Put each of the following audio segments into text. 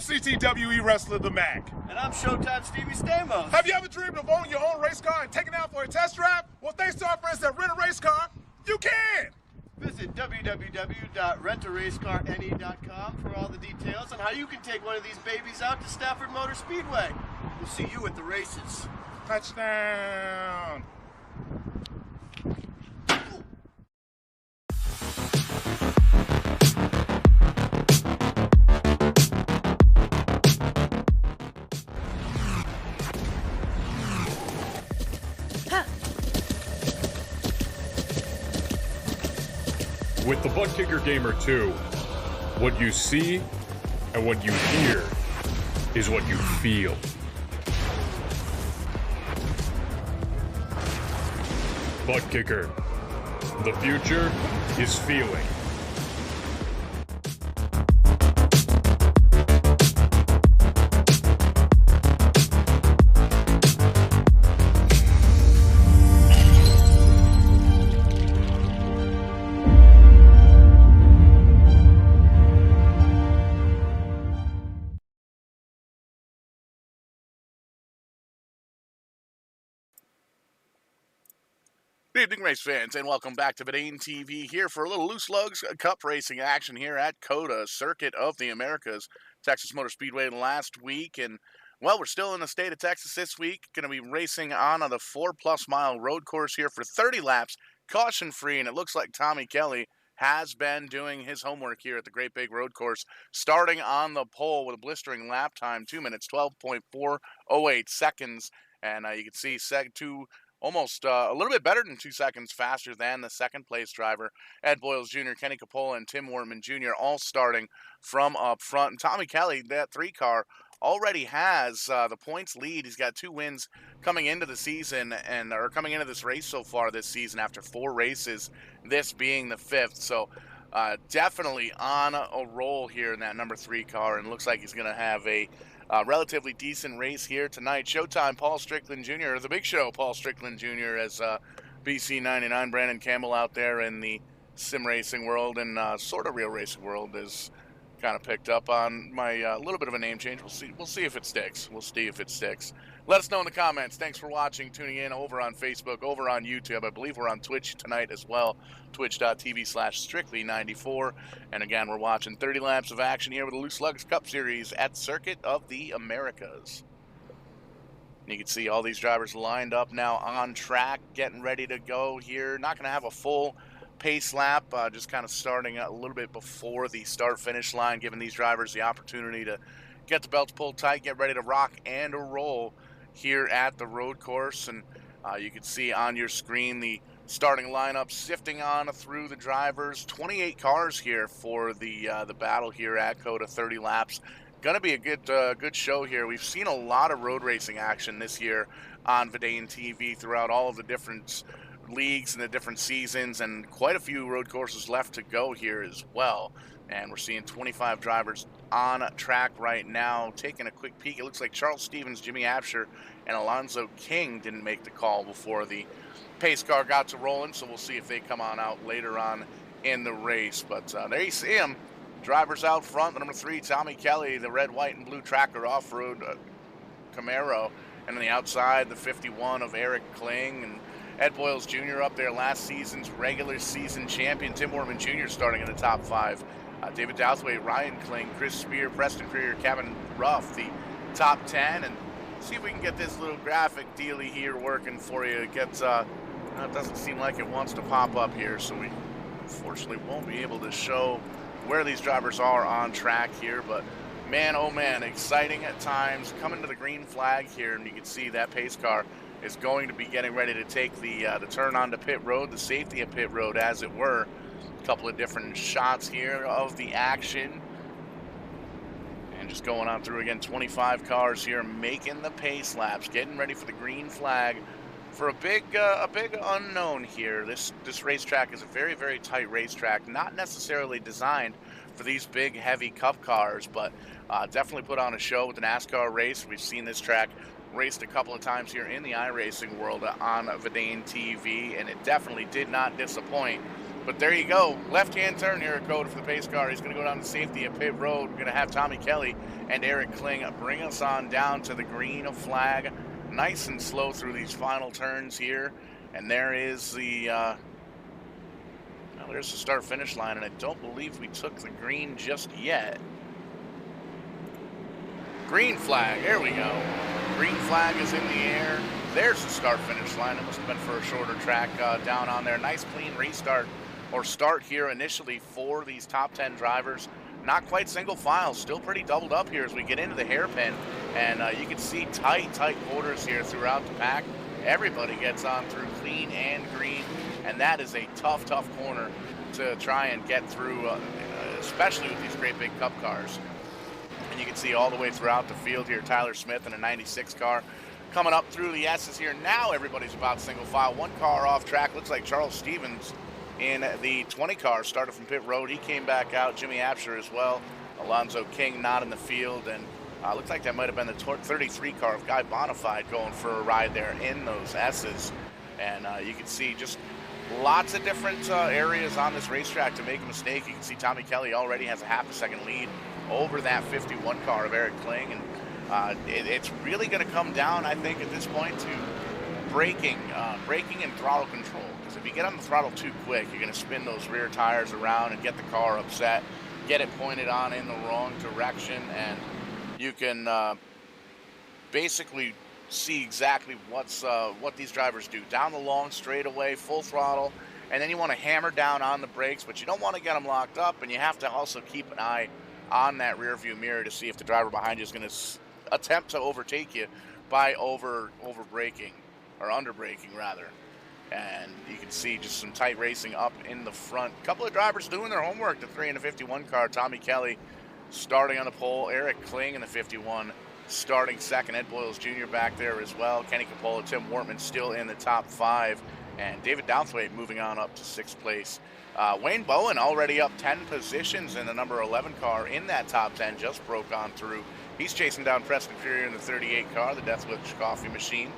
CTWE wrestler The Mac. And I'm Showtime Stevie Stamos. Have you ever dreamed of owning your own race car and taking it out for a test drive? Well, thanks to our friends at Rent a Race Car, you can! Visit www.rentaracecarne.com for all the details on how you can take one of these babies out to Stafford Motor Speedway. We'll see you at the races. Touchdown! With the Butt Kicker Gamer 2, what you see and what you hear is what you feel. Butt Kicker. The future is feeling. Good evening, race fans, and welcome back to Verdane TV here for a little loose Lugz Cup racing action here at COTA, Circuit of the Americas, Texas Motor Speedway last week. And, well, we're still in the state of Texas this week. Going to be racing on the 4+ mile road course here for 30 laps, caution-free, and it looks like Tommy Kelly has been doing his homework here at the Great Big Road Course, starting on the pole with a blistering lap time, 2 minutes, 12.408 seconds. And you can see almost a little bit better than 2 seconds faster than the second place driver, Ed Boyles Jr., Kenny Capola, and Tim Wortman Jr. all starting from up front. And Tommy Kelly, that 3 car, already has the points lead. He's got 2 wins coming into the season or coming into this race so far this season after 4 races, this being the 5th. So definitely on a roll here in that number 3 car, and looks like he's going to have a relatively decent race here tonight. Showtime, Paul Strickland Jr., the big show, Paul Strickland Jr., as BC99, Brandon Campbell out there in the sim racing world and sort of real racing world is kind of picked up on my little bit of a name change. We'll see if it sticks. Let us know in the comments. Thanks for watching, tuning in over on Facebook, over on YouTube. I believe we're on Twitch tonight as well, twitch.tv/strictly94. And again, we're watching 30 laps of action here with the Loose Lugz Cup Series at Circuit of the Americas. You can see all these drivers lined up now on track, getting ready to go here. Not going to have a full pace lap, just kind of starting a little bit before the start-finish line, giving these drivers the opportunity to get the belts pulled tight, get ready to rock and roll here at the road course. And you can see on your screen the starting lineup sifting on through the drivers. 28 cars here for the battle here at COTA, 30 laps. Going to be a good show here. We've seen a lot of road racing action this year on Verdane TV throughout all of the different leagues and the different seasons, and quite a few road courses left to go here as well. And we're seeing 25 drivers on track right now. Taking a quick peek, it looks like Charles Stevens, Jimmy Absher, and Alonzo King didn't make the call before the pace car got to rolling, so we'll see if they come on out later on in the race. But there you see them. Drivers out front, the number 3, Tommy Kelly, the red, white, and blue Tracker off-road Camaro. And on the outside, the 51 of Eric Kling, and Ed Boyles Jr. up there, last season's regular season champion. Tim Wortman Jr. starting in the top 5. David Douthwaite, Ryan Kling, Chris Spear, Preston Creer, Kevin Ruff, the top 10. And see if we can get this little graphic dealy here working for you. It gets, it doesn't seem like it wants to pop up here, so we unfortunately won't be able to show where these drivers are on track here. But man, oh man, exciting at times. Coming to the green flag here, and you can see that pace car is going to be getting ready to take the turn onto pit road, the safety of pit road, as it were. A couple of different shots here of the action. And just going on through again, 25 cars here making the pace laps, getting ready for the green flag for a big unknown here. This racetrack is a very, very tight racetrack, not necessarily designed for these big, heavy cup cars, but definitely put on a show with the NASCAR race. We've seen this track raced a couple of times here in the iRacing world on Verdane TV, and it definitely did not disappoint But there you go. Left-hand turn here at COTA for the pace car. He's going to go down to safety at pit road. We're going to have Tommy Kelly and Eric Kling bring us on down to the green flag. Nice and slow through these final turns here. And there is the, well, there's the start-finish line, and I don't believe we took the green just yet. Green flag, there we go. Green flag is in the air. There's the start-finish line. It must have been for a shorter track down on there. Nice clean restart or start here initially for these top 10 drivers. Not quite single file, still pretty doubled up here as we get into the hairpin. And you can see tight quarters here throughout the pack. Everybody gets on through clean and green, and that is a tough corner to try and get through, especially with these great big cup cars. And you can see all the way throughout the field here, Tyler Smith in a 96 car coming up through the S's here. Now everybody's about single file. One car off track, looks like Charles Stevens in the 20 car started from pit road. He came back out, Jimmy Apsher as well. Alonzo King not in the field, and looks like that might have been the 33 car of Guy Bonafide going for a ride there in those S's. And you can see just lots of different areas on this racetrack to make a mistake. You can see Tommy Kelly already has a half a second lead over that 51 car of Eric Kling. And it's really going to come down, I think, at this point to braking and throttle control. Because if you get on the throttle too quick, you're going to spin those rear tires around and get the car upset, get it pointed on in the wrong direction, and you can basically see exactly what these drivers do. Down the long straightaway, full throttle, and then you want to hammer down on the brakes, but you don't want to get them locked up, and you have to also keep an eye on that rear view mirror to see if the driver behind you is going to attempt to overtake you by over braking, or under braking rather. And you can see just some tight racing up in the front. A couple of drivers doing their homework. The 3 and the 51 car, Tommy Kelly starting on the pole, Eric Kling in the 51 starting second. Ed Boyles Jr. back there as well. Kenny Capola, Tim Wortman still in the top 5, and David Douthwaite moving on up to 6th place. Wayne Bowen already up 10 positions in the number 11 car in that top 10, just broke on through. He's chasing down Preston Fury in the 38 car, the Death Wish Coffee Machine.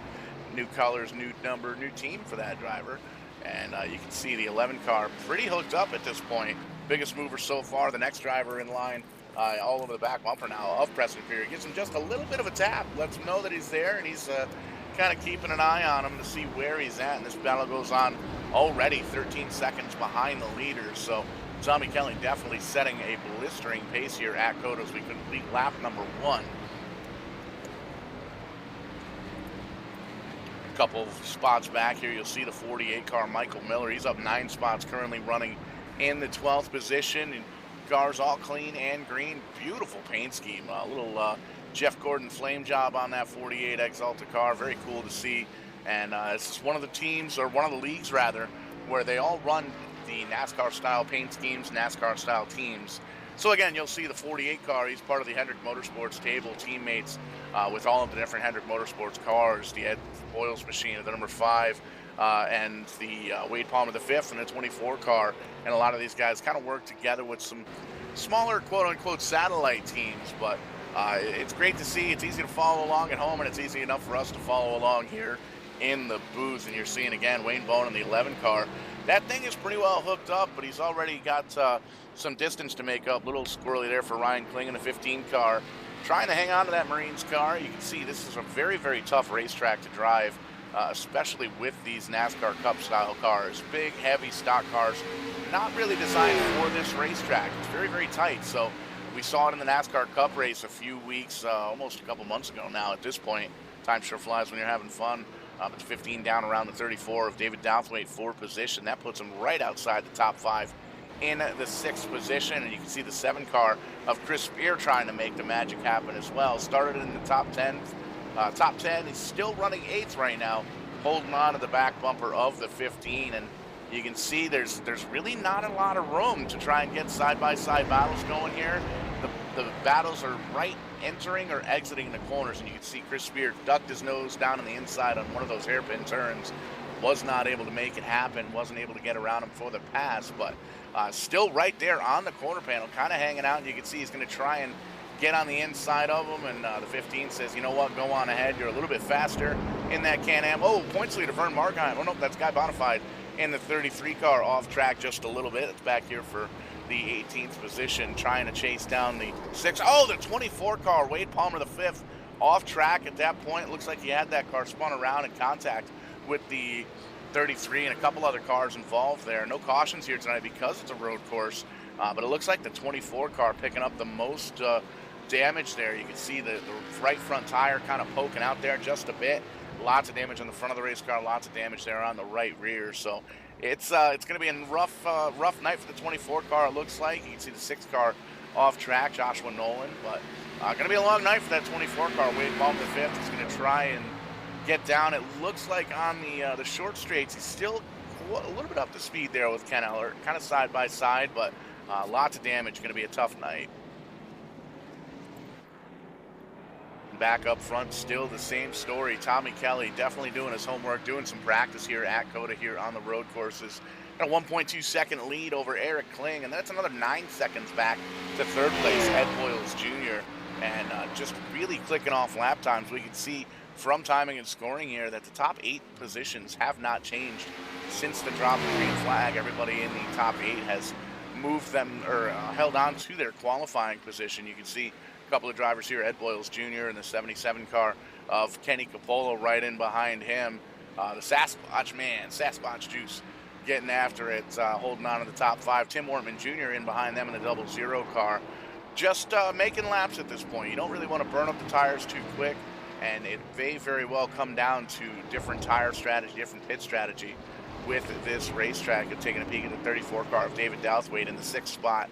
New colors, new number, new team for that driver. And you can see the 11 car pretty hooked up at this point. Biggest mover so far. The next driver in line all over the back bumper now of Preston Fury. Gives him just a little bit of a tap. Lets him know that he's there, and he's kind of keeping an eye on him to see where he's at. And this battle goes on already 13 seconds behind the leaders. So Tommy Kelly definitely setting a blistering pace here at COTA as we complete lap number 1. A couple of spots back here, you'll see the 48 car Michael Miller. He's up 9 spots, currently running in the 12th position. And cars all clean and green. Beautiful paint scheme. A little Jeff Gordon flame job on that 48 Exalta car. Very cool to see. And it's one of the teams, or one of the leagues rather, where they all run the NASCAR style paint schemes, NASCAR style teams. So again, you'll see the 48 car, he's part of the Hendrick Motorsports table, teammates with all of the different Hendrick Motorsports cars, the Ed Boyles machine at the number 5, and the Wade Palmer the 5th and the 24 car. And a lot of these guys kind of work together with some smaller quote-unquote satellite teams, but it's great to see. It's easy to follow along at home, and it's easy enough for us to follow along here in the booth. And you're seeing again Wayne Bowen in the 11 car. That thing is pretty well hooked up, but he's already got some distance to make up. Little squirrely there for Ryan Kling in the 15 car. Trying to hang on to that Marines car. You can see this is a very, very tough racetrack to drive, especially with these NASCAR Cup style cars. Big, heavy stock cars, not really designed for this racetrack. It's very, very tight. So we saw it in the NASCAR Cup race a few weeks, almost a couple months ago now at this point. Time sure flies when you're having fun. It's 15 down around the 34 of David Douthwaite, 4th position. That puts him right outside the top 5 in the 6th position. And you can see the 7 car of Chris Spear trying to make the magic happen as well. Started in the top 10. Top 10, he's still running 8th right now, holding on to the back bumper of the 15. And you can see there's really not a lot of room to try and get side-by-side battles going here. The battles are right entering or exiting the corners, and you can see Chris Spear ducked his nose down on the inside on one of those hairpin turns. Was not able to make it happen, wasn't able to get around him for the pass, but still right there on the corner panel, kind of hanging out, and you can see he's going to try and get on the inside of him, and the 15 says, you know what, go on ahead, you're a little bit faster in that Can-Am. Oh, points leader Vern Markheim. Oh, no, that's Guy Bonafide in the 33 car off track just a little bit. It's back here for the 18th position, trying to chase down the 6. Oh, the 24 car, Wade Palmer, the 5th, off track at that point. It looks like he had that car spun around in contact with the 33 and a couple other cars involved there. No cautions here tonight because it's a road course, but it looks like the 24 car picking up the most damage there. You can see the right front tire kind of poking out there just a bit. Lots of damage on the front of the race car, lots of damage there on the right rear. So it's going to be a rough night for the 24 car, it looks like. You can see the 6 car off track, Joshua Nolan, but going to be a long night for that 24 car. Wade Palmer, the 5th, is going to try and get down. It looks like on the short straights, he's still a little bit up to speed there with Ken Eller, kind of side by side, but lots of damage. Going to be a tough night. Back up front, still the same story. Tommy Kelly definitely doing his homework, doing some practice here at COTA here on the road courses. Got a 1.2 second lead over Eric Kling, and that's another 9 seconds back to third place, Ed Boyles Jr. And just really clicking off lap times. We can see from timing and scoring here that the top 8 positions have not changed since the drop of the green flag. Everybody in the top 8 has moved them or held on to their qualifying position. You can see couple of drivers here, Ed Boyles Jr. in the 77 car of Kenny Capola right in behind him. The Sasquatch, man, Sasquatch Juice getting after it, holding on to the top 5. Tim Wortman Jr. in behind them in the 00 car. Just making laps at this point. You don't really want to burn up the tires too quick, and it may very well come down to different tire strategy, different pit strategy with this racetrack. And taking a peek at the 34 car of David Douthwaite in the 6th spot.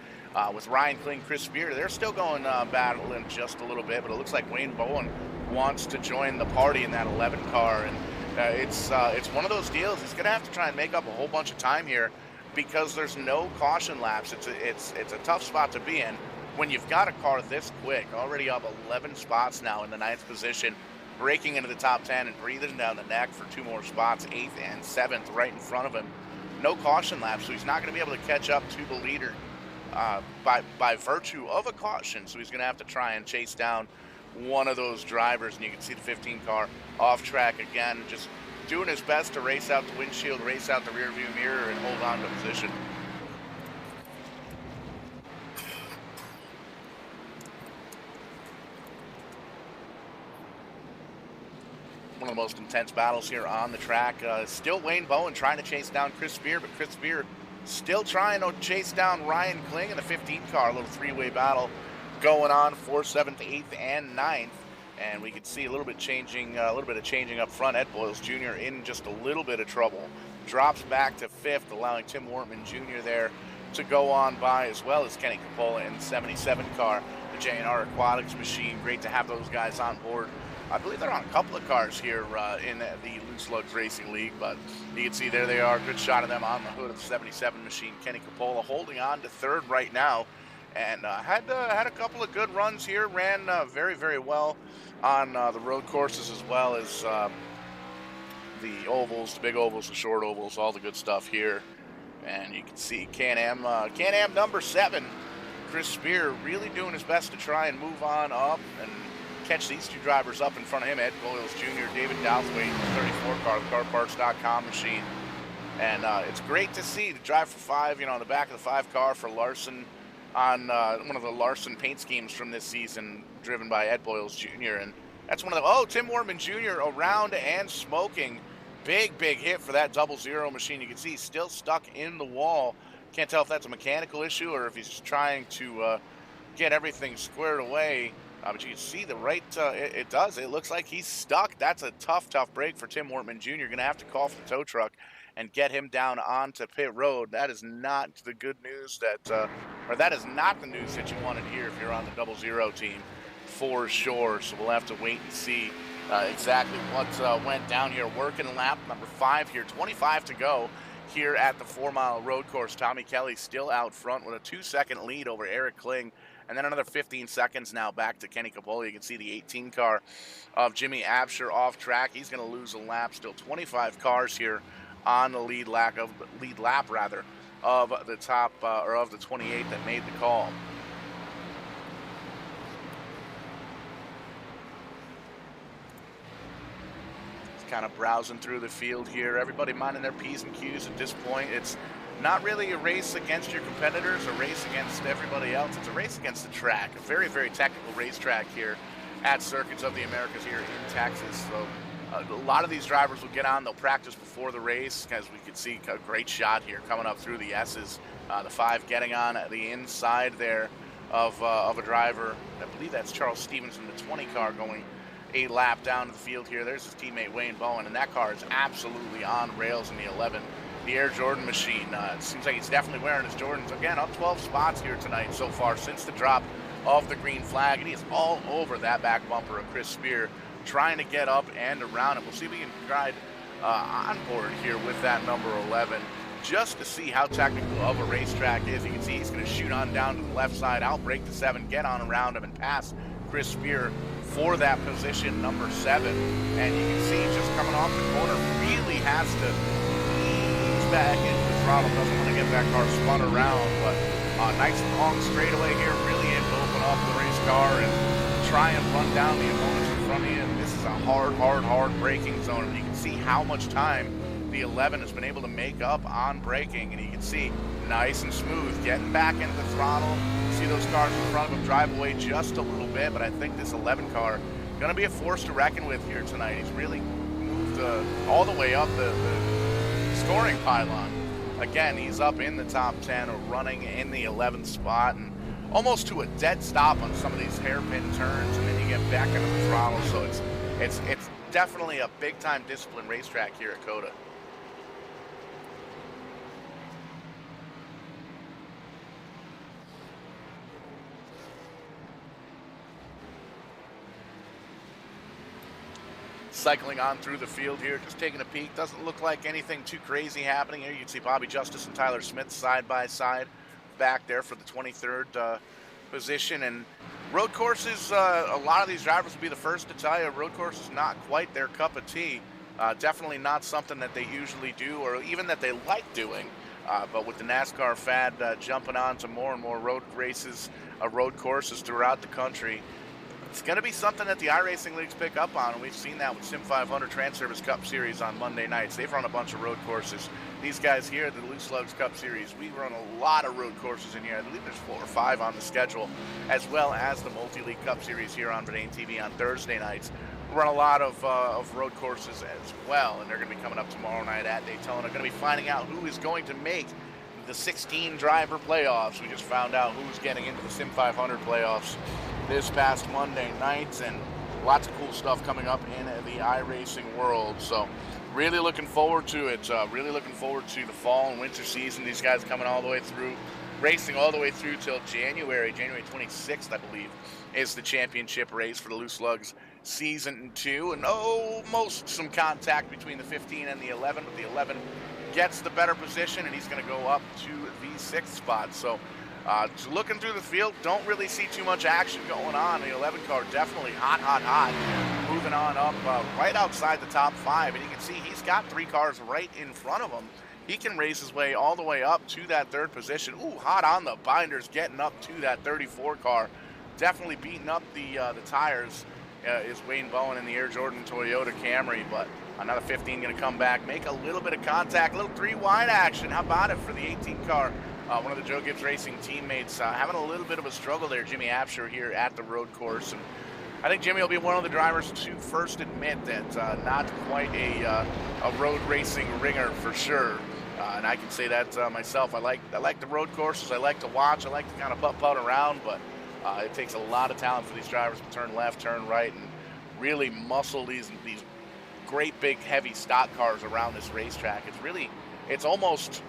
With Ryan Kling, Chris Spear, they're still going battling just a little bit, but it looks like Wayne Bowen wants to join the party in that 11 car, and it's one of those deals. He's going to have to try and make up a whole bunch of time here because there's no caution laps. It's a tough spot to be in when you've got a car this quick, already up 11 spots now in the 9th position, breaking into the top 10 and breathing down the neck for 2 more spots, 8th and 7th right in front of him. No caution laps, so he's not going to be able to catch up to the leader by virtue of a caution. So he's going to have to try and chase down one of those drivers. And you can see the 15 car off track again, just doing his best to race out the windshield, race out the rear view mirror, and hold on to position. One of the most intense battles here on the track. Still Wayne Bowen trying to chase down Chris Spear, but Chris Spear still trying to chase down Ryan Kling in the 15 car. A little 3-way battle going on for 7th, 8th, and 9th. And we can see a little bit of changing up front. Ed Boyles Jr. in just a little bit of trouble. Drops back to 5th, allowing Tim Wortman Jr. there to go on by, as well as Kenny Capola in the 77 car. The J&R Aquatics machine, great to have those guys on board. I believe they're on a couple of cars here in the Lugz Racing League, but you can see there they are. Good shot of them on the hood of the 77 machine. Kenny Capola holding on to 3rd right now, and had a couple of good runs here. Ran very, very well on the road courses as well as the ovals, the big ovals, the short ovals, all the good stuff here. And you can see Can-Am number 7, Chris Spear, really doing his best to try and move on up and catch these 2 drivers up in front of him. Ed Boyles Jr., David Douthwaite, the 34 car, the CarParts.com machine. And it's great to see the drive for 5, on the back of the 5 car for Larson on one of the Larson paint schemes from this season, driven by Ed Boyles Jr. And that's one of the, Tim Wortman Jr. around and smoking. Big hit for that 00 machine. You can see he's still stuck in the wall. Can't tell if that's a mechanical issue or if he's just trying to get everything squared away. But you can see the right, it does. It looks like he's stuck. That's a tough break for Tim Wortman Jr. You're going to have to call for the tow truck and get him down onto pit road. That is not the good news or that is not the news that you want to hear if you're on the 00 team, for sure. So we'll have to wait and see exactly what went down here. Working lap number 5 here, 25 to go here at the 4-mile road course. Tommy Kelly still out front with a 2-second lead over Eric Kling. And then another 15 seconds now back to Kenny Capola. You can see the 18 car of Jimmy Absher off track. He's going to lose a lap. Still 25 cars here on the lead lap of the top or of the 28 that made the call. kind of browsing through the field here. Everybody minding their P's and Q's at this point. It's not really a race against your competitors, a race against everybody else. It's a race against the track. A very, very technical racetrack here at Circuits of the Americas here in Texas. So a lot of these drivers will get on. They'll practice before the race, as we can see a great shot here coming up through the S's. The 5 getting on the inside there of a driver. I believe that's Charles Stevens in the 20 car going a lap down to the field here. There's his teammate Wayne Bowen, and that car is absolutely on rails in the 11. The Air Jordan machine. It seems like he's definitely wearing his Jordans. Again, up 12 spots here tonight so far since the drop of the green flag, and he is all over that back bumper of Chris Spear, trying to get up and around him. We'll see if we can ride on board here with that number 11, just to see how technical of a racetrack is. You can see he's going to shoot on down to the left side, outbreak the 7, get on around him, and pass Chris Spear for that position, number 7. And you can see just coming off the corner, really has to ease back into the throttle. Doesn't want to get that car spun around, but nice long straightaway here, really able to open up the race car and try and run down the opponents in front of you. And this is a hard braking zone, and you can see how much time the 11 has been able to make up on braking, and you can see nice and smooth getting back into the throttle. See those cars in front of him drive away just a little bit, but I think this 11 car going to be a force to reckon with here tonight. He's really moved all the way up the scoring pylon. Again, he's up in the top 10, or running in the 11th spot, and almost to a dead stop on some of these hairpin turns, and then you get back into the throttle. So it's definitely a big-time discipline racetrack here at COTA. Cycling on through the field here, just taking a peek. Doesn't look like anything too crazy happening here. You can see Bobby Justice and Tyler Smith side by side back there for the 23rd position. And road courses, a lot of these drivers will be the first to tell you, road course is not quite their cup of tea. Definitely not something that they usually do, or even that they like doing. But with the NASCAR fad jumping on to more and more road races, road courses throughout the country, it's going to be something that the iRacing leagues pick up on, and we've seen that with Sim 500 Trans-Service Cup Series on Monday nights. They've run a bunch of road courses. These guys here at the Lugz Cup Series, we run a lot of road courses in here. I believe there's 4 or 5 on the schedule, as well as the Multi-League Cup Series here on Verdane TV on Thursday nights. We run a lot of road courses as well, and they're going to be coming up tomorrow night at Daytona. Going to be finding out who is going to make the 16 driver playoffs. We just found out who's getting into the Sim 500 playoffs this past Monday night, and lots of cool stuff coming up in the iRacing world. So really looking forward to it. Really looking forward to the fall and winter season. These guys coming all the way through, racing all the way through till January 26th, I believe, is the championship race for the Lugz season 2. And almost some contact between the 15 and the 11, but the 11 gets the better position, and he's going to go up to the 6th spot. So just looking through the field, don't really see too much action going on. The 11 car definitely hot. Moving on up right outside the top 5. And you can see he's got 3 cars right in front of him. He can race his way all the way up to that 3rd position. Ooh, hot on the binders, getting up to that 34 car. Definitely beating up the tires is Wayne Bowen in the Air Jordan Toyota Camry. But another 15 going to come back, make a little bit of contact, a little 3 wide action. How about it for the 18 car? One of the Joe Gibbs Racing teammates having a little bit of a struggle there, Jimmy Absher, here at the road course. And I think Jimmy will be one of the drivers to first admit that not quite a road racing ringer for sure. And I can say that myself. I like the road courses. I like to watch. I like to kind of putt around, but it takes a lot of talent for these drivers to turn left, turn right, and really muscle these great big heavy stock cars around this racetrack. It's almost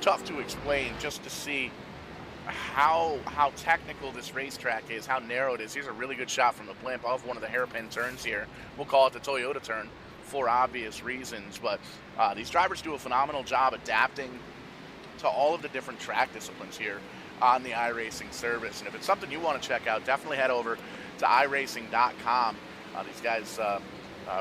tough to explain, just to see how technical this racetrack is, how narrow it is. Here's a really good shot from the blimp of one of the hairpin turns here. We'll call it the Toyota turn for obvious reasons, but these drivers do a phenomenal job adapting to all of the different track disciplines here on the iRacing service. And if it's something you want to check out, definitely head over to iRacing.com. These guys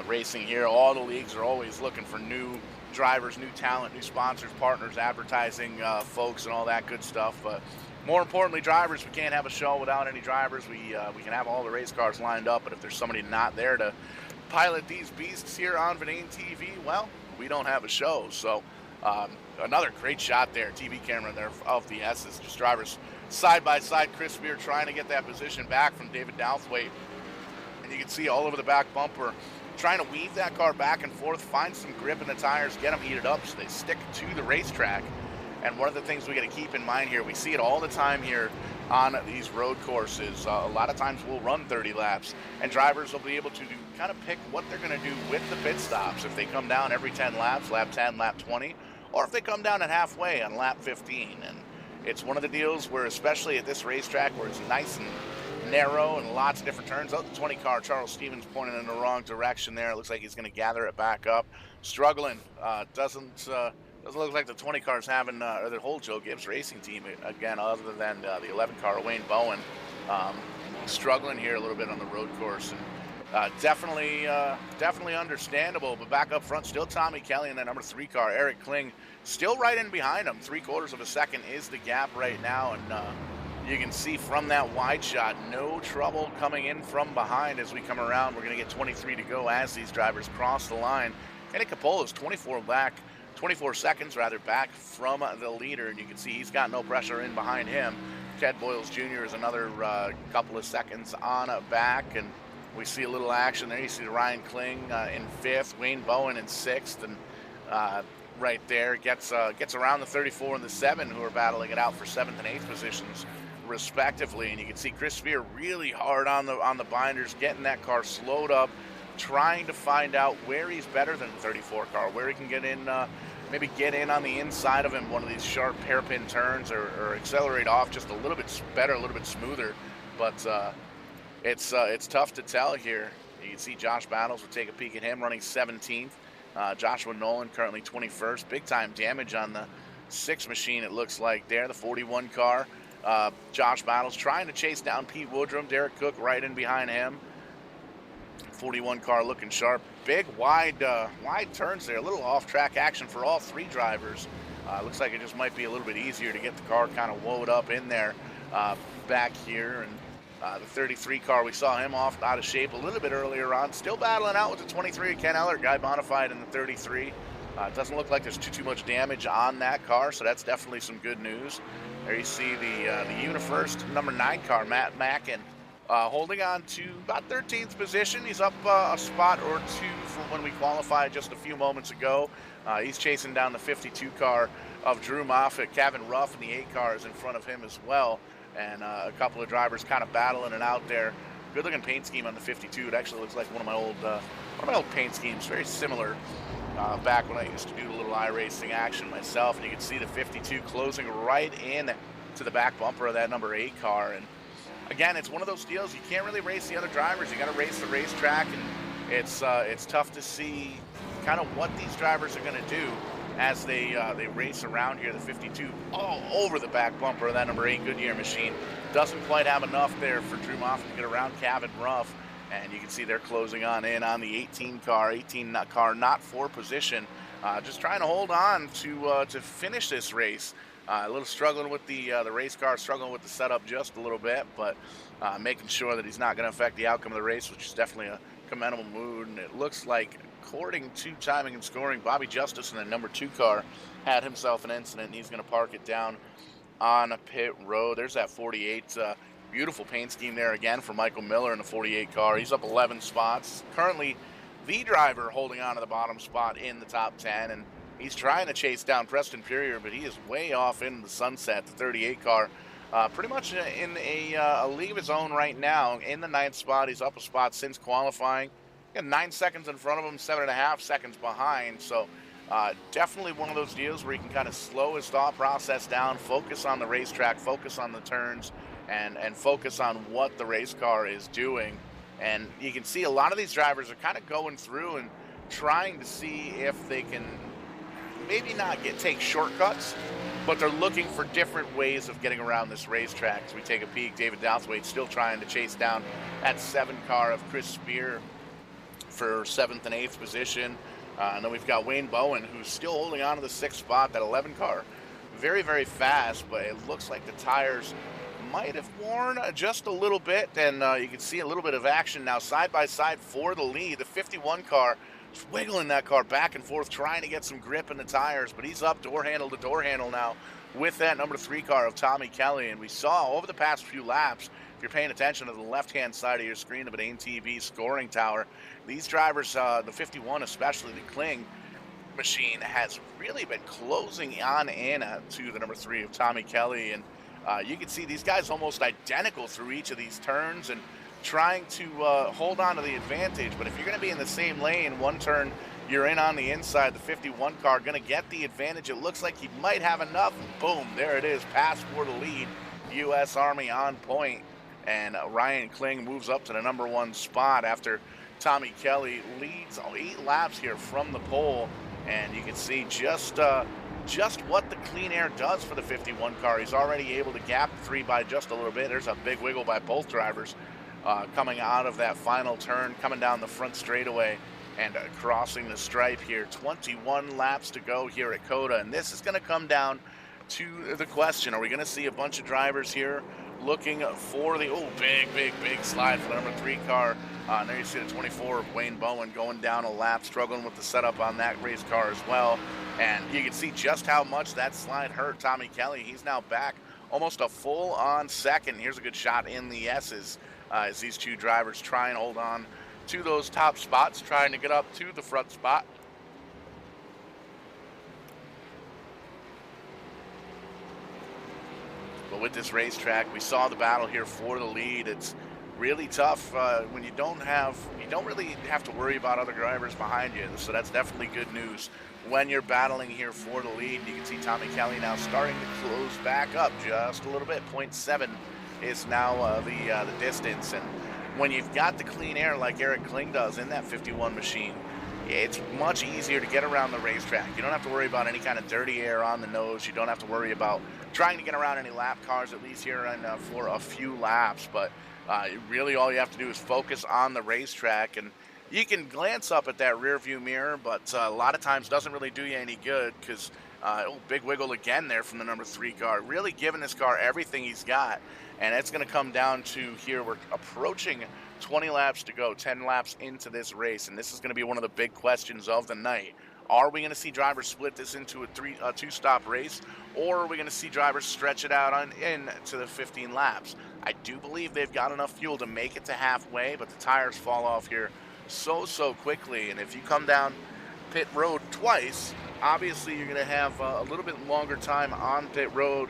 racing here, all the leagues are always looking for new drivers, new talent, new sponsors, partners, advertising folks, and all that good stuff. But more importantly, drivers. We can't have a show without any drivers. We can have all the race cars lined up, but if there's somebody not there to pilot these beasts here on Venane TV, well, we don't have a show. So another great shot there, TV camera there of the S's. Just drivers side by side. Chris Spear trying to get that position back from David Douthwaite. And you can see all over the back bumper, trying to weave that car back and forth, find some grip in the tires, get them heated up so they stick to the racetrack. And one of the things we got to keep in mind here, we see it all the time here on these road courses. A lot of times we'll run 30 laps, and drivers will be able to kind of pick what they're going to do with the pit stops. If they come down every 10 laps, lap 10, lap 20, or if they come down at halfway on lap 15. And it's one of the deals where, especially at this racetrack where it's nice and narrow and lots of different turns. Oh, the 20 car, Charles Stevens pointing in the wrong direction there. It looks like he's going to gather it back up. Struggling. Doesn't look like the 20 car's having, or the whole Joe Gibbs racing team, again, other than the 11 car, Wayne Bowen, struggling here a little bit on the road course. And definitely understandable. But back up front, still Tommy Kelly in that number 3 car. Eric Kling still right in behind him. 3/4 of a second is the gap right now. And you can see from that wide shot, no trouble coming in from behind as we come around. We're going to get 23 to go as these drivers cross the line. Kenny Capola's 24 seconds back from the leader, and you can see he's got no pressure in behind him. Ted Boyles Jr. is another couple of seconds on back, and we see a little action there. You see Ryan Kling in 5th, Wayne Bowen in 6th, and right there gets around the 34 and the 7, who are battling it out for 7th and 8th positions respectively. And you can see Chris Spear really hard on the binders, getting that car slowed up, trying to find out where he's better than the 34 car, where he can get in, maybe get in on the inside of him, one of these sharp hairpin turns, or accelerate off just a little bit better, a little bit smoother. But it's tough to tell here. You can see Josh Battles will take a peek at him, running 17th. Joshua Nolan currently 21st. Big time damage on the 6 machine, it looks like there, the 41 car. Josh Battles trying to chase down Pete Woodrum. Derek Cook right in behind him. 41 car looking sharp. Big wide turns there. A little off-track action for all 3 drivers. Looks like it just might be a little bit easier to get the car kind of woed up in there back here. And the 33 car, we saw him out of shape a little bit earlier on. Still battling out with the 23. Ken Eller, guy modified in the 33. It doesn't look like there's too much damage on that car, so that's definitely some good news. There you see the UniFirst number 9 car, Matt Mackin, holding on to about 13th position. He's up a spot or 2 from when we qualified just a few moments ago. He's chasing down the 52 car of Drew Moffitt. Kevin Ruff in the 8 car is in front of him as well. And a couple of drivers kind of battling it out there. Good looking paint scheme on the 52. It actually looks like one of my old paint schemes, very similar. Back when I used to do a little iRacing action myself, and you can see the 52 closing right in to the back bumper of that number 8 car. And again, it's one of those deals, you can't really race the other drivers. You got to race the racetrack, and it's tough to see kind of what these drivers are going to do as they race around here. The 52 all over the back bumper of that number 8 Goodyear machine. Doesn't quite have enough there for Drew Moffitt to get around Kevin Ruff. And you can see they're closing on in on the 18 car not for position. Just trying to hold on to finish this race. A little struggling with the race car, struggling with the setup just a little bit, but making sure that he's not going to affect the outcome of the race, which is definitely a commendable mood. And it looks like, according to timing and scoring, Bobby Justice in the number 2 car had himself an incident, and he's going to park it down on a pit road. There's that 48. Beautiful paint scheme there again for Michael Miller in the 48 car. He's up 11 spots. Currently the driver holding on to the bottom spot in the top 10, and he's trying to chase down Preston Purrier, but he is way off in the sunset. The 38 car pretty much in a league of his own right now. In the 9th spot, he's up a spot since qualifying. Got 9 seconds in front of him, 7.5 seconds behind. So definitely one of those deals where he can kind of slow his thought process down, focus on the racetrack, focus on the turns, and focus on what the race car is doing. And you can see a lot of these drivers are kind of going through and trying to see if they can maybe not take shortcuts, but they're looking for different ways of getting around this racetrack. As we take a peek, David Douthwaite still trying to chase down that 7 car of Chris Spear for 7th and 8th position. And then we've got Wayne Bowen, who's still holding on to the 6th spot, that 11 car. Very, very fast, but it looks like the tires might have worn just a little bit, and you can see a little bit of action now side by side for the lead. The 51 car is wiggling that car back and forth, trying to get some grip in the tires, but he's up door handle to door handle now with that number 3 car of Tommy Kelly. And we saw over the past few laps, if you're paying attention to the left-hand side of your screen of an ATV scoring tower, these drivers, the 51 especially, the Kling machine, has really been closing on in to the number 3 of Tommy Kelly. And you can see these guys almost identical through each of these turns and trying to hold on to the advantage. But if you're going to be in the same lane, one turn you're in on the inside, the 51 car going to get the advantage. It looks like he might have enough. Boom, there it is, pass for the lead. U.S. Army on point, and Ryan Kling moves up to the number 1 spot after Tommy Kelly leads 8 laps here from the pole. And you can see just what the clean air does for the 51 car. He's already able to gap 3 by just a little bit. There's a big wiggle by both drivers coming out of that final turn, coming down the front straightaway and crossing the stripe here. 21 laps to go here at COTA, and this is going to come down to the question: are we going to see a bunch of drivers here looking for the big slide for the number 3 car? And there you see the 24 of Wayne Bowen going down a lap, struggling with the setup on that race car as well. And you can see just how much that slide hurt Tommy Kelly. He's now back almost a full on second. Here's a good shot in the S's as these 2 drivers try and hold on to those top spots, trying to get up to the front spot. But with this racetrack, we saw the battle here for the lead. It's really tough when you don't really have to worry about other drivers behind you. So that's definitely good news when you're battling here for the lead. You can see Tommy Kelly now starting to close back up just a little bit. 0.7 is now the distance. And when you've got the clean air like Eric Kling does in that 51 machine, it's much easier to get around the racetrack. You don't have to worry about any kind of dirty air on the nose. You don't have to worry about trying to get around any lap cars, at least here for a few laps. But really all you have to do is focus on the racetrack. And you can glance up at that rear view mirror, but a lot of times doesn't really do you any good, because big wiggle again there from the number 3 car, really giving this car everything he's got. And it's going to come down to here, we're approaching 20 laps to go, 10 laps into this race, and this is going to be one of the big questions of the night. Are we going to see drivers split this into a 2-stop race, or are we going to see drivers stretch it out into the 15 laps? I do believe they've got enough fuel to make it to halfway, but the tires fall off here so quickly. And if you come down pit road twice, obviously you're going to have a little bit longer time on pit road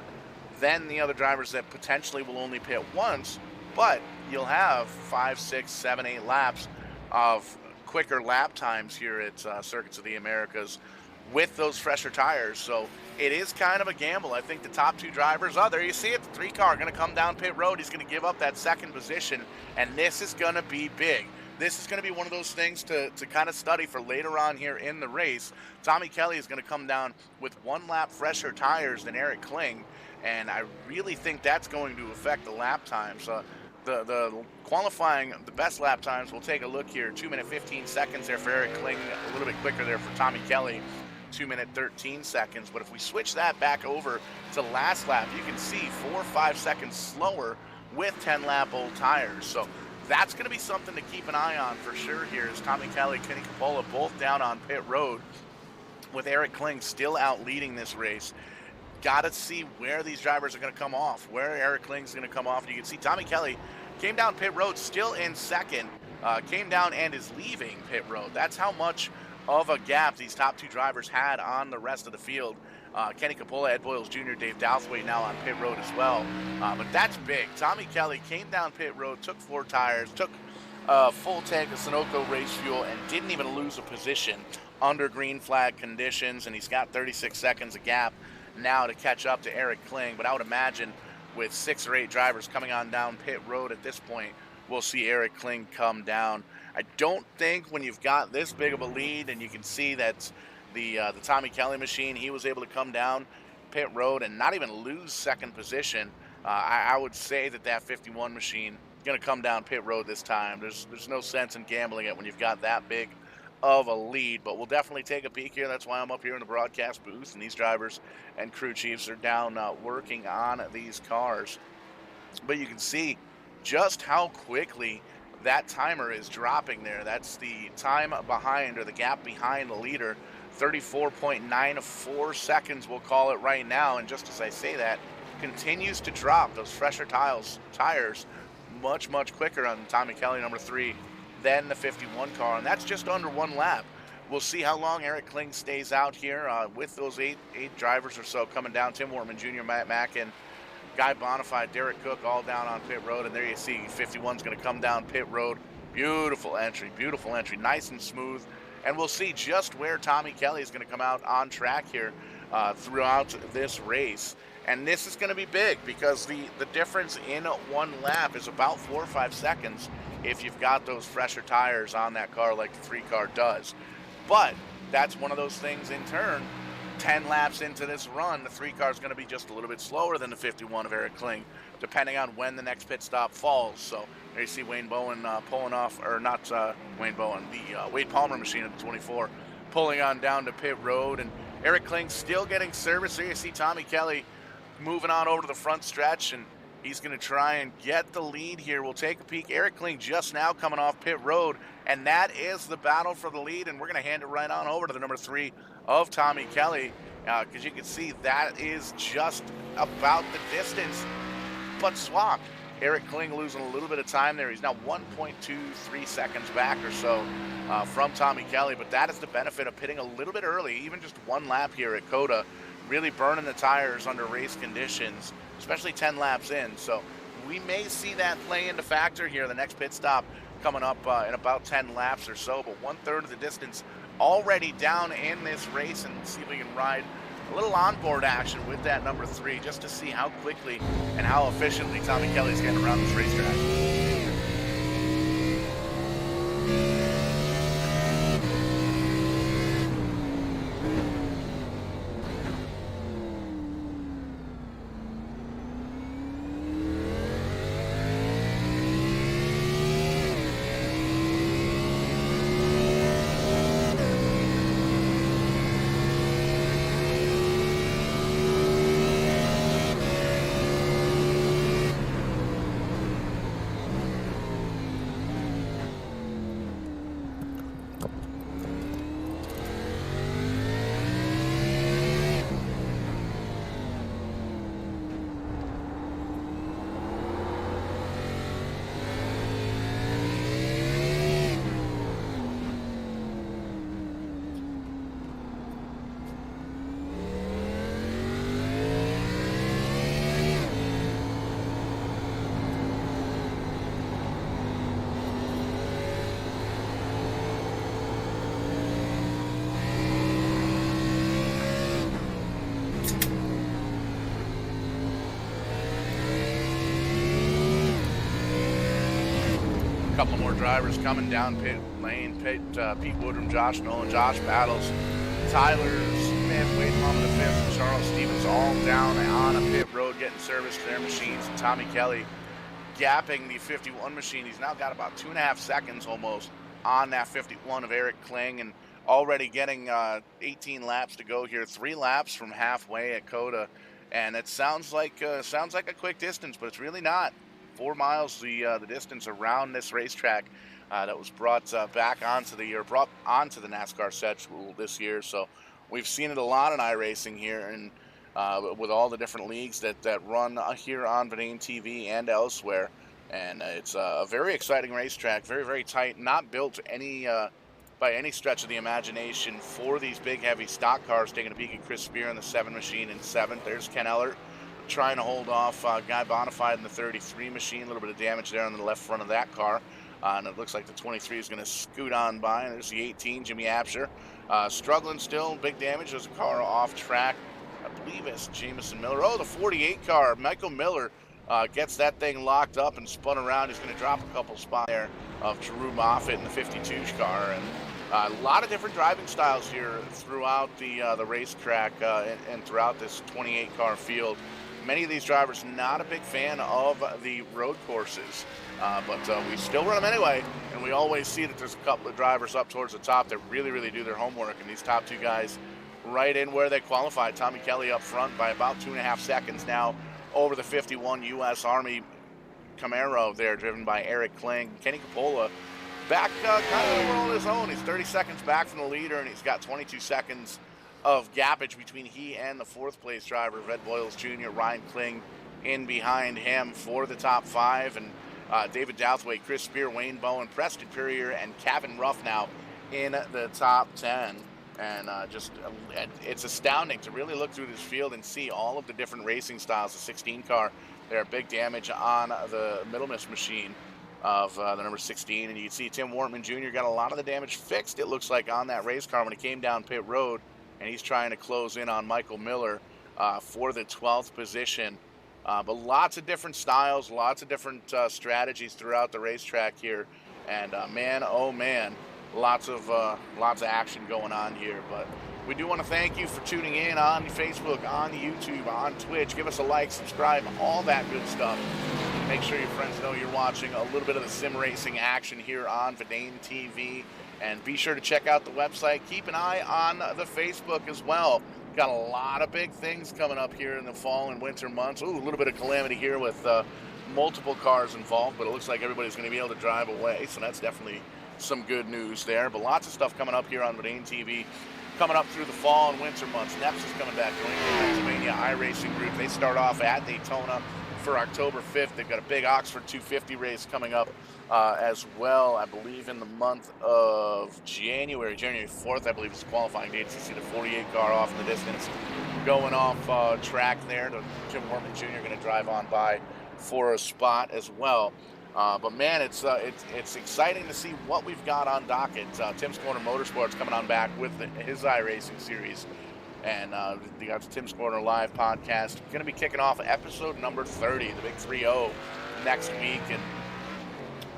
than the other drivers that potentially will only pit once, but you'll have 5, 6, 7, 8 laps of quicker lap times here at Circuits of the Americas with those fresher tires. So it is kind of a gamble. I think the top 2 drivers, there you see it, the 3 car going to come down pit road. He's going to give up that second position, and this is going to be big. This is going to be one of those things to kind of study for later on here in the race. Tommy Kelly is going to come down with 1 lap fresher tires than Eric Kling, and I really think that's going to affect the lap times. The qualifying, the best lap times, we'll take a look here. 2 minute 15 seconds there for Eric Kling, a little bit quicker there for Tommy Kelly, 2 minute 13 seconds. But if we switch that back over to last lap, you can see 4 or 5 seconds slower with 10 lap old tires. So that's going to be something to keep an eye on for sure here, as Tommy Kelly, Kenny Capola both down on pit road, with Eric Kling still out leading this race. Got to see where these drivers are going to come off, where Eric Kling's going to come off. And you can see Tommy Kelly came down pit road, still in second, came down and is leaving pit road. That's how much of a gap these top 2 drivers had on the rest of the field. Kenny Capola, Ed Boyles Jr., Dave Douthwaite now on pit road as well. But that's big. Tommy Kelly came down pit road, took 4 tires, took a full tank of Sunoco race fuel, and didn't even lose a position under green flag conditions. And he's got 36 seconds of gap now to catch up to Eric Kling. But I would imagine with 6 or 8 drivers coming on down pit road at this point, we'll see Eric Kling come down. I don't think when you've got this big of a lead, and you can see that the Tommy Kelly machine, he was able to come down pit road and not even lose second position. I would say that 51 machine going to come down pit road this time. There's no sense in gambling it when you've got that big of a lead, but we'll definitely take a peek here. That's why I'm up here in the broadcast booth, and these drivers and crew chiefs are down working on these cars. But you can see just how quickly that timer is dropping there. That's the time behind, or the gap behind the leader. 34.94 seconds, we'll call it right now. And just as I say that, continues to drop those fresher tires much quicker on Tommy Kelly, number 3, than the 51 car. And that's just under 1 lap. We'll see how long Eric Kling stays out here with those eight drivers or so coming down. Tim Wortman Jr., Matt Mackin, Guy Bonifay, Derek Cook, all down on pit road. And there you see 51's going to come down pit road. Beautiful entry, nice and smooth. And we'll see just where Tommy Kelly is going to come out on track here throughout this race. And this is going to be big because the difference in 1 lap is about 4 or 5 seconds if you've got those fresher tires on that car like the 3 car does. But that's one of those things in turn. 10 laps into this run, the 3 car is going to be just a little bit slower than the 51 of Eric Kling, depending on when the next pit stop falls. So there you see Wayne Bowen pulling off, or not Wayne Bowen, the Wade Palmer machine at the 24, pulling on down to pit road. And Eric Kling still getting service. There you see Tommy Kelly moving on over to the front stretch, and he's going to try and get the lead here. We'll take a peek. Eric Kling just now coming off pit road, and that is the battle for the lead. And we're going to hand it right on over to the number 3 of Tommy Kelly, because you can see that is just about the distance, but swapped. Eric Kling losing a little bit of time there. He's now 1.23 seconds back or so from Tommy Kelly, but that is the benefit of pitting a little bit early, even just 1 lap here at COTA, really burning the tires under race conditions, especially 10 laps in. So we may see that play into factor here. The next pit stop coming up in about 10 laps or so, but 1/3 of the distance already down in this race. And see if we can ride a little onboard action with that number 3 just to see how quickly and how efficiently Tommy Kelly's getting around this racetrack. Couple more drivers coming down pit lane. Pete Woodrum, Josh Nolan, Josh Battles, Tyler Smith, Wade Palmer the 5th, and Charles Stevens all down on a pit road getting service to their machines. And Tommy Kelly gapping the 51 machine. He's now got about 2.5 seconds almost on that 51 of Eric Kling, and already getting 18 laps to go here. 3 laps from halfway at COTA, and it sounds like a quick distance, but it's really not. 4 miles the distance around this racetrack that was brought back onto the NASCAR schedule this year. So we've seen it a lot in iRacing here, and with all the different leagues that run here on Verdane TV and elsewhere. And it's a very exciting racetrack, very tight, not built any by any stretch of the imagination for these big heavy stock cars. Taking a peek at Chris Spear in the 7 machine in 7th. There's Ken Ellert trying to hold off Guy Bonifay in the 33 machine. A little bit of damage there on the left front of that car. And it looks like the 23 is going to scoot on by. And there's the 18, Jimmy Absher. Struggling still, big damage. There's a car off track. I believe it's Jamison Miller. Oh, the 48 car, Michael Miller, gets that thing locked up and spun around. He's going to drop a couple spots there of Drew Moffitt in the 52 car. And a lot of different driving styles here throughout the racetrack and throughout this 28 car field. Many of these drivers not a big fan of the road courses, but we still run them anyway, and we always see that there's a couple of drivers up towards the top that really do their homework, and these top 2 guys right in where they qualified. Tommy Kelly up front by about 2.5 seconds now over the 51 U.S. Army Camaro there, driven by Eric Kling. Kenny Coppola back kind of in the world of his own. He's 30 seconds back from the leader, and he's got 22 seconds of gappage between he and the fourth place driver, Red Boyles Jr., Ryan Kling, in behind him for the top 5. And David Douthwaite, Chris Spear, Wayne Bowen, Preston Purrier, and Kevin Ruff now in the top 10. And it's astounding to really look through this field and see all of the different racing styles. The 16 car, there, big damage on the Middlemiss machine of the number 16. And you can see Tim Wortman Jr. got a lot of the damage fixed, it looks like, on that race car when he came down pit road. And he's trying to close in on Michael Miller for the 12th position. But lots of different styles, lots of different strategies throughout the racetrack here. And man, oh man, lots of action going on here. But we do want to thank you for tuning in on Facebook, on YouTube, on Twitch. Give us a like, subscribe, all that good stuff. Make sure your friends know you're watching a little bit of the sim racing action here on Verdane TV. And be sure to check out the website. Keep an eye on the Facebook as well. Got a lot of big things coming up here in the fall and winter months. Ooh, a little bit of calamity here with multiple cars involved, but it looks like everybody's going to be able to drive away, so that's definitely some good news there. But lots of stuff coming up here on Verdane TV, coming up through the fall and winter months. NEPS is coming back, joining the Pennsylvania iRacing Group. They start off at Daytona for October 5th. They've got a big Oxford 250 race coming up as well, I believe in the month of January 4th, I believe is the qualifying date. So you see the 48 car off in the distance going off track there. Tim Wortman Jr. going to drive on by for a spot as well. But man, it's exciting to see what we've got on docket. Tim's Corner Motorsports coming on back with his iRacing series. And we got the Tim's Corner Live podcast. Going to be kicking off episode number 30, the big 3-0 next week. And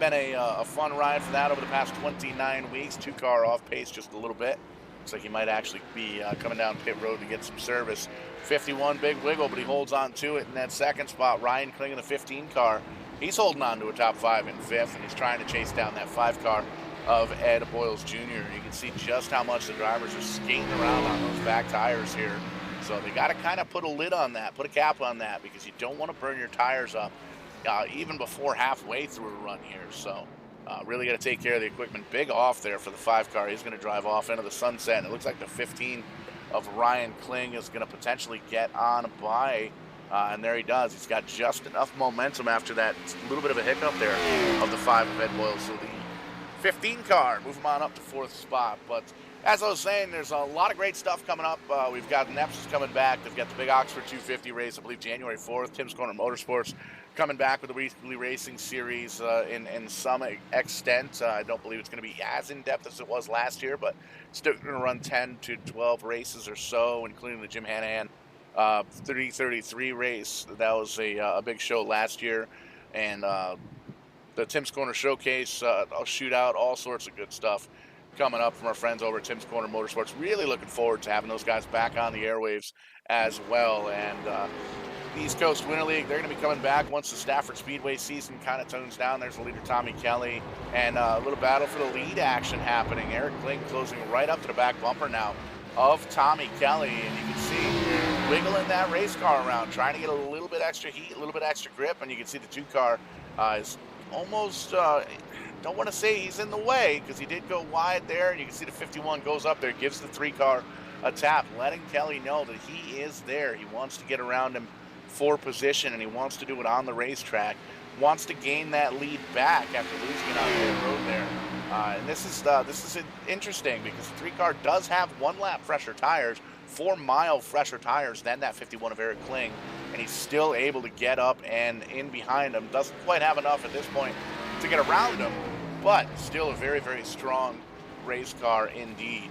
been a fun ride for that over the past 29 weeks. 2-car off pace just a little bit. Looks like he might actually be coming down pit road to get some service. 51 big wiggle, but he holds on to it in that second spot. Ryan Kling in the 15 car. He's holding on to a top 5 in 5th, and he's trying to chase down that 5 car of Ed Boyles Jr. You can see just how much the drivers are skating around on those back tires here. So they got to kind of put a lid on that, put a cap on that, because you don't want to burn your tires up even before halfway through a run here. So really got to take care of the equipment. Big off there for the 5 car. He's going to drive off into the sunset, and it looks like the 15 of Ryan Kling is going to potentially get on by, and there he does. He's got just enough momentum after that little bit of a hiccup there of the 5 of Ed Boyles. So the 15 car, move him on up to 4th spot. But as I was saying, there's a lot of great stuff coming up. We've got NEPS coming back. They've got the big Oxford 250 race, I believe January 4th. Tim's Corner Motorsports coming back with the weekly racing series in some extent. I don't believe it's going to be as in-depth as it was last year, but still going to run 10 to 12 races or so, including the Jim Hanahan 333 race. That was a big show last year. And the Tim's Corner Showcase, shootout, all sorts of good stuff coming up from our friends over at Tim's Corner Motorsports. Really looking forward to having those guys back on the airwaves as well. And East Coast Winter League, they're going to be coming back once the Stafford Speedway season kind of tones down. There's the leader, Tommy Kelly, and a little battle for the lead action happening. Eric Kling closing right up to the back bumper now of Tommy Kelly, and you can see wiggling that race car around, trying to get a little bit extra heat, a little bit extra grip, and you can see the 2 car is almost, don't want to say he's in the way, because he did go wide there, and you can see the 51 goes up there, gives the 3 car a tap, letting Kelly know that he is there. He wants to get around him for position, and he wants to do it on the racetrack, wants to gain that lead back after losing it on pit road there. And this is interesting, because the 3 car does have 1 lap fresher tires, 4 mile fresher tires than that 51 of Eric Kling, and he's still able to get up and in behind him. Doesn't quite have enough at this point to get around him, but still a very, very strong race car indeed.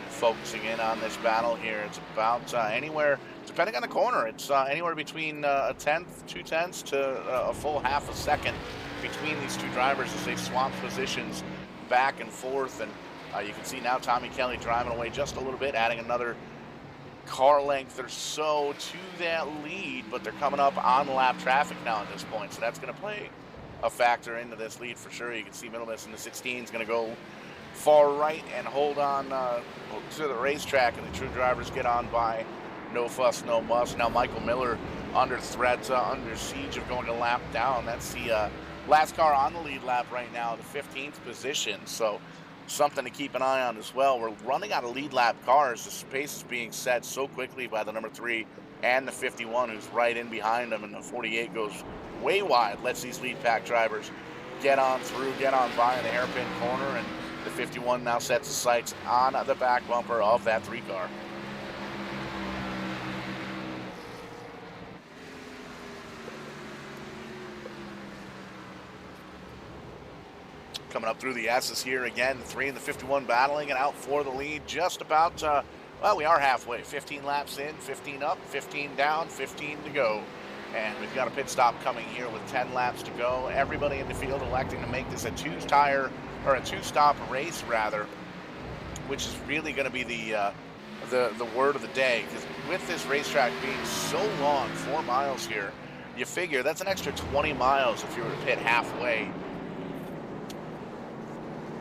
Focusing in on this battle here, it's about anywhere, depending on the corner, it's anywhere between a 1/10, 2/10 to a full half a second between these 2 drivers as they swap positions back and forth. And you can see now Tommy Kelly driving away just a little bit, adding another car length or so to that lead, but they're coming up on lap traffic now at this point, so that's going to play a factor into this lead for sure. You can see Middlemiss in the 16 is going to go far right and hold on to the racetrack, and the true drivers get on by. No fuss, no muss. Now Michael Miller under threat, under siege of going a lap down. That's the last car on the lead lap right now, the 15th position. So something to keep an eye on as well. We're running out of lead lap cars. The pace is being set so quickly by the number 3 and the 51, who's right in behind them, and the 48 goes way wide, lets these lead pack drivers get on through, get on by in the hairpin corner, and the 51 now sets the sights on the back bumper of that 3 car. Coming up through the S's here again, the 3 and the 51 battling and out for the lead. Just about, well, we are halfway. 15 laps in, 15 up, 15 down, 15 to go. And we've got a pit stop coming here with 10 laps to go. Everybody in the field electing to make this a two-stop race, rather, which is really going to be the word of the day. Because with this racetrack being so long, 4 miles here, you figure that's an extra 20 miles if you were to pit halfway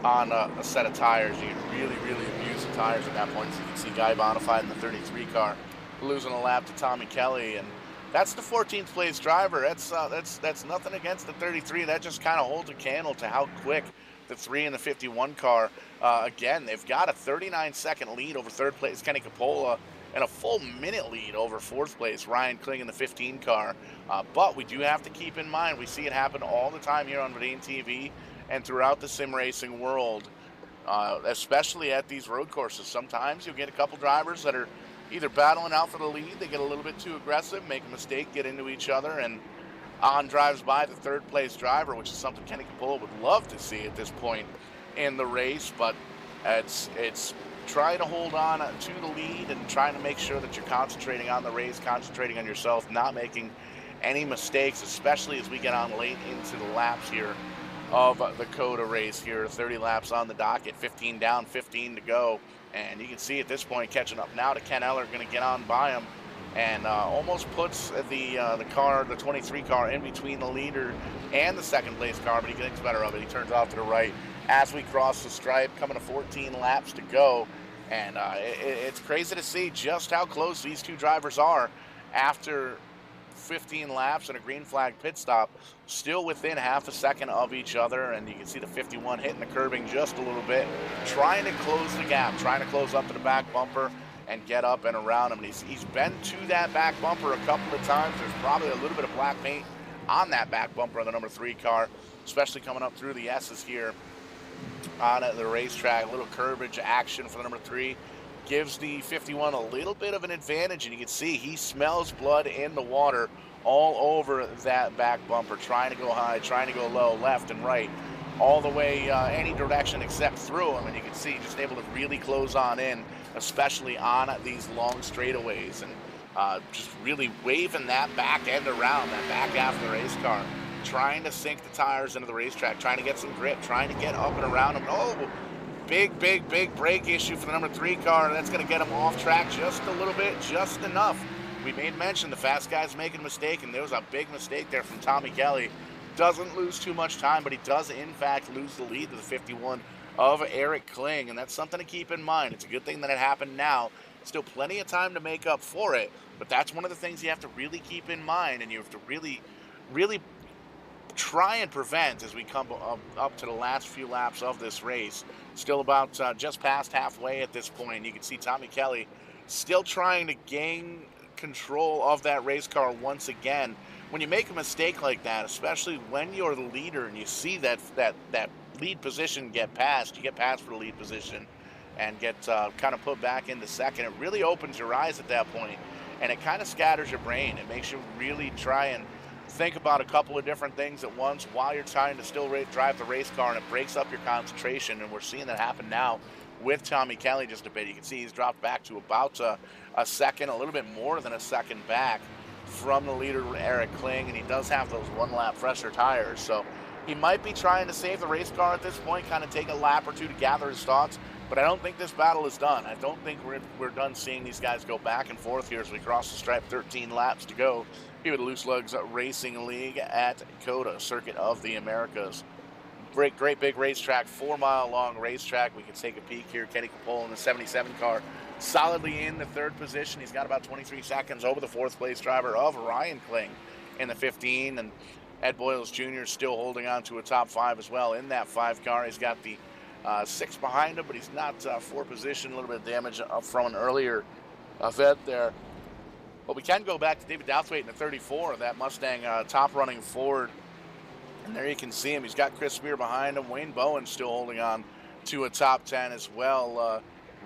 on a set of tires. You can really abuse the tires at that point. So you can see Guy Bonafide in the 33 car losing a lap to Tommy Kelly, and that's the 14th place driver. That's nothing against the 33. That just kind of holds a candle to how quick the 3 and the 51 car. Again, they've got a 39-second lead over 3rd place Kenny Capola and a full minute lead over 4th place Ryan Kling in the 15 car. But we do have to keep in mind, we see it happen all the time here on Verdane TV and throughout the sim racing world, especially at these road courses. Sometimes you'll get a couple drivers that are either battling out for the lead, they get a little bit too aggressive, make a mistake, get into each other, and on drives by the 3rd place driver, which is something Kenny Capola would love to see at this point in the race. But it's trying to hold on to the lead and trying to make sure that you're concentrating on the race, concentrating on yourself, not making any mistakes, especially as we get on late into the laps here of the COTA race here. 30 laps on the docket, 15 down, 15 to go. And you can see at this point, catching up now to Ken Eller, going to get on by him and almost puts the 23 car in between the leader and the 2nd place car, but he gets better of it. He turns off to the right as we cross the stripe, coming to 14 laps to go. And it's crazy to see just how close these 2 drivers are after 15 laps and a green flag pit stop, still within half a second of each other. And you can see the 51 hitting the curbing just a little bit, trying to close the gap, trying to close up to the back bumper and get up and around him. And he's been to that back bumper a couple of times. There's probably a little bit of black paint on that back bumper of the number 3 car, especially coming up through the S's here on the racetrack. A little curbage action for the number 3 gives the 51 a little bit of an advantage, and you can see he smells blood in the water all over that back bumper, trying to go high, trying to go low, left and right, all the way any direction except through him. And you can see just able to really close on in, especially on these long straightaways, and just really waving that back end around, that back half of the race car, trying to sink the tires into the racetrack, trying to get some grip, trying to get up and around him. Oh, big brake issue for the number 3 car, and that's going to get him off track just a little bit, just enough. We made mention the fast guy's making a mistake, and there was a big mistake there from Tommy Kelly. Doesn't lose too much time, but he does in fact lose the lead to the 51 of Eric Kling, and that's something to keep in mind. It's a good thing that it happened now. Still plenty of time to make up for it, but that's one of the things you have to really keep in mind, and you have to really try and prevent as we come up to the last few laps of this race. Still about just past halfway at this point. You can see Tommy Kelly still trying to gain control of that race car once again. When you make a mistake like that, especially when you're the leader and you see that lead position get passed, you get passed for the lead position and get kind of put back into 2nd, it really opens your eyes at that point, and it kind of scatters your brain. It makes you really try and think about a couple of different things at once while you're trying to still drive the race car, and it breaks up your concentration. And we're seeing that happen now with Tommy Kelly just a bit. You can see he's dropped back to about a second, a little bit more than a second back from the leader, Eric Kling, and he does have those 1 lap fresher tires. So he might be trying to save the race car at this point, kind of take a lap or 2 to gather his thoughts. But I don't think this battle is done. I don't think we're done seeing these guys go back and forth here as we cross the stripe. 13 laps to go here at the Lugz Racing League at COTA, Circuit of the Americas. Great big racetrack, 4 mile long racetrack. We can take a peek here. Kenny Capola in the 77 car solidly in the third position. He's got about 23 seconds over the fourth place driver of Ryan Kling in the 15, and Ed Boyles Jr. still holding on to a top 5 as well in that 5 car. He's got the 6 behind him, but he's not 4 position. A little bit of damage from an earlier event there. But we can go back to David Douthwaite in the 34, that Mustang top running Ford. And there you can see him. He's got Chris Spear behind him. Wayne Bowen still holding on to a top 10 as well.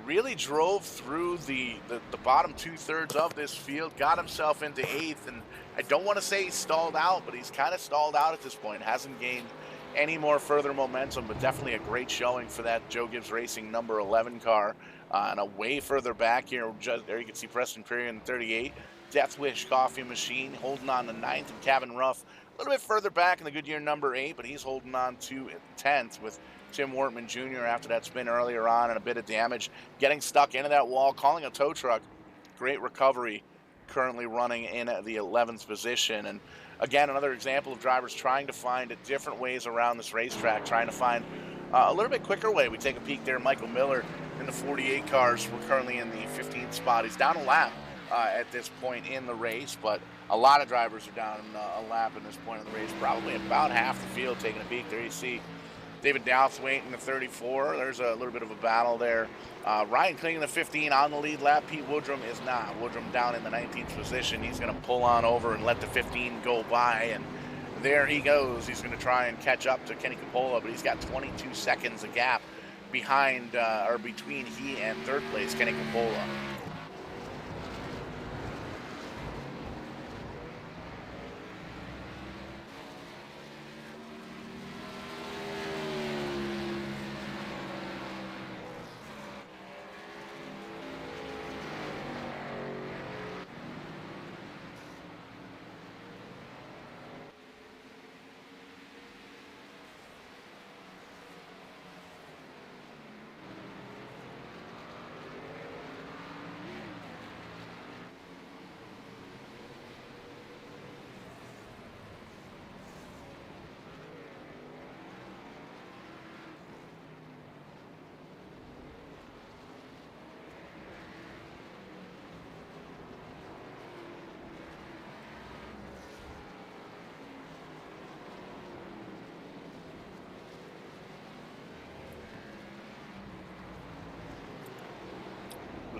Really drove through the bottom 2/3 of this field, got himself into 8th, and I don't want to say he stalled out, but he's kind of stalled out at this point. Hasn't gained any more further momentum, but definitely a great showing for that Joe Gibbs Racing number 11 car. And a way further back here, just there you can see Preston Perry in the 38. Death Wish Coffee Machine holding on to 9th, and Kevin Ruff a little bit further back in the Goodyear number 8, but he's holding on to 10th with Tim Wortman Jr. after that spin earlier on and a bit of damage, getting stuck into that wall, calling a tow truck. Great recovery, currently running in the 11th position. And again, another example of drivers trying to find different ways around this racetrack, trying to find a little bit quicker way. We take a peek there. Michael Miller in the 48 cars. We're currently in the 15th spot. He's down a lap at this point in the race, but a lot of drivers are down a lap in this point in the race. Probably about half the field taking a peek. There you see David Douthwaite in the 34. There's a little bit of a battle there. Ryan Kling in the 15 on the lead lap. Pete Woodrum is not. Woodrum down in the 19th position. He's going to pull on over and let the 15 go by, and there he goes. He's going to try and catch up to Kenny Coppola, but he's got 22 seconds of gap behind or between he and third place Kenny Coppola.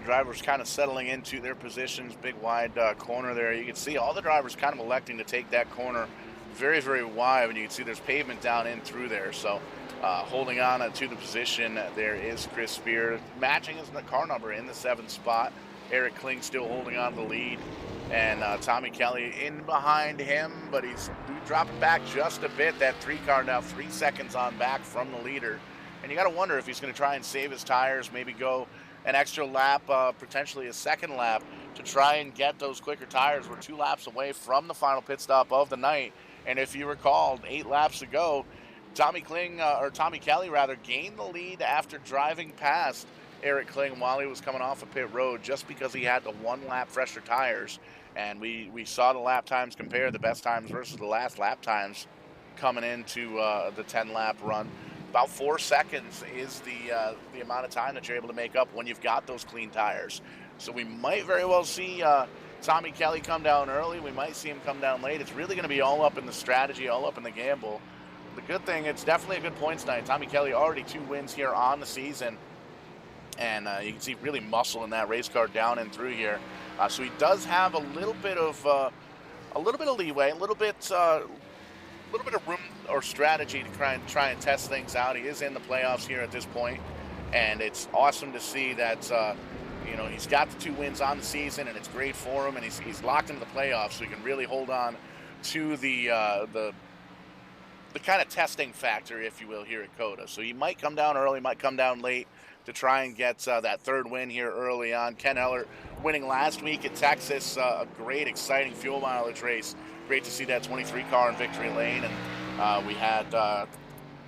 Drivers kind of settling into their positions, big wide corner there. You can see all the drivers kind of electing to take that corner very, very wide, and you can see there's pavement down in through there. So holding on to the position there is Chris Spear, matching his car number in the 7th spot. Eric Kling still holding on to the lead, and Tommy Kelly in behind him, but he's dropping back just a bit. That 3 car now 3 seconds on back from the leader, and you got to wonder if he's going to try and save his tires, maybe go an extra lap, potentially a second lap, to try and get those quicker tires. We're 2 laps away from the final pit stop of the night, and if you recall, 8 laps ago, Tommy Kelly gained the lead after driving past Eric Kling while he was coming off of pit road, just because he had the 1 lap fresher tires. And we saw the lap times compare, the best times versus the last lap times coming into the 10 lap run. About 4 seconds is the amount of time that you're able to make up when you've got those clean tires. So we might very well see Tommy Kelly come down early. We might see him come down late. It's really going to be all up in the strategy, all up in the gamble. The good thing, it's definitely a good points night. Tommy Kelly already 2 wins here on the season, and you can see really muscle in that race car down and through here. So he does have a little bit of leeway, a little bit of room or strategy to try and test things out. He is in the playoffs here at this point, and it's awesome to see that he's got the 2 wins on the season, and it's great for him, and he's locked into the playoffs, so he can really hold on to the kind of testing factor, if you will, here at COTA. So he might come down early, might come down late to try and get that 3rd win here early on. Ken Eller winning last week at Texas, a great, exciting fuel mileage race. Great to see that 23 car in victory lane, and we had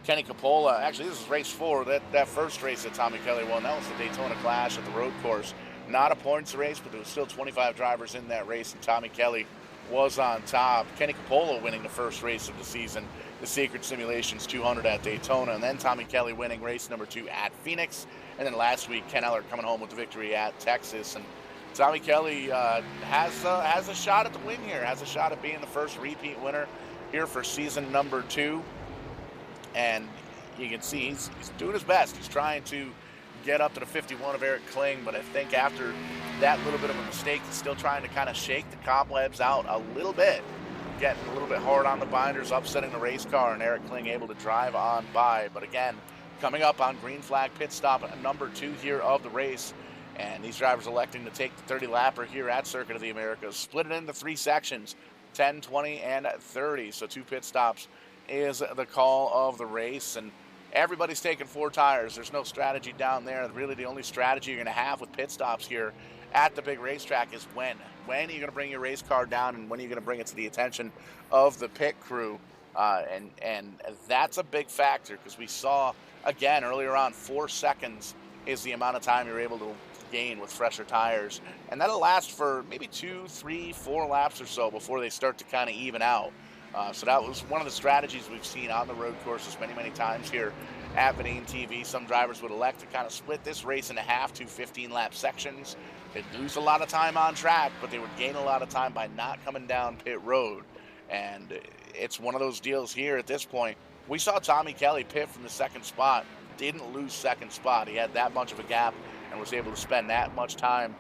Kenny Coppola. Actually, this is race 4. That first race that Tommy Kelly won, that was the Daytona Clash at the road course. Not a points race, but there was still 25 drivers in that race, and Tommy Kelly was on top. Kenny Capola winning the first race of the season, the Secret Simulations 200 at Daytona, and then Tommy Kelly winning race number 2 at Phoenix, and then last week Ken Eller coming home with the victory at Texas. And Tommy Kelly has a shot at the win here, has a shot at being the first repeat winner here for season number 2, and you can see he's doing his best. He's trying to get up to the 51 of Eric Kling, but I think after that little bit of a mistake, he's still trying to kind of shake the cobwebs out a little bit, getting a little bit hard on the binders, upsetting the race car, and Eric Kling able to drive on by. But again, coming up on green flag pit stop number 2 here of the race, and these drivers electing to take the 30-lapper here at Circuit of the Americas, split it into 3 sections, 10, 20, and 30. So 2 pit stops is the call of the race, and everybody's taking 4 tires. There's no strategy down there. Really, the only strategy you're going to have with pit stops here at the big racetrack is when. When are you going to bring your race car down, and when are you going to bring it to the attention of the pit crew? And that's a big factor, because we saw, again, earlier on, 4 seconds is the amount of time you're able to gain with fresher tires. And that'll last for maybe 2, 3, 4 laps or so before they start to kind of even out. So that was one of the strategies we've seen on the road courses many, many times here at Vanane TV. Some drivers would elect to kind of split this race into half to 15-lap sections. They'd lose a lot of time on track, but they would gain a lot of time by not coming down pit road. And it's one of those deals here at this point. We saw Tommy Kelly pit from the 2nd spot, didn't lose 2nd spot. He had that much of a gap and was able to spend that much time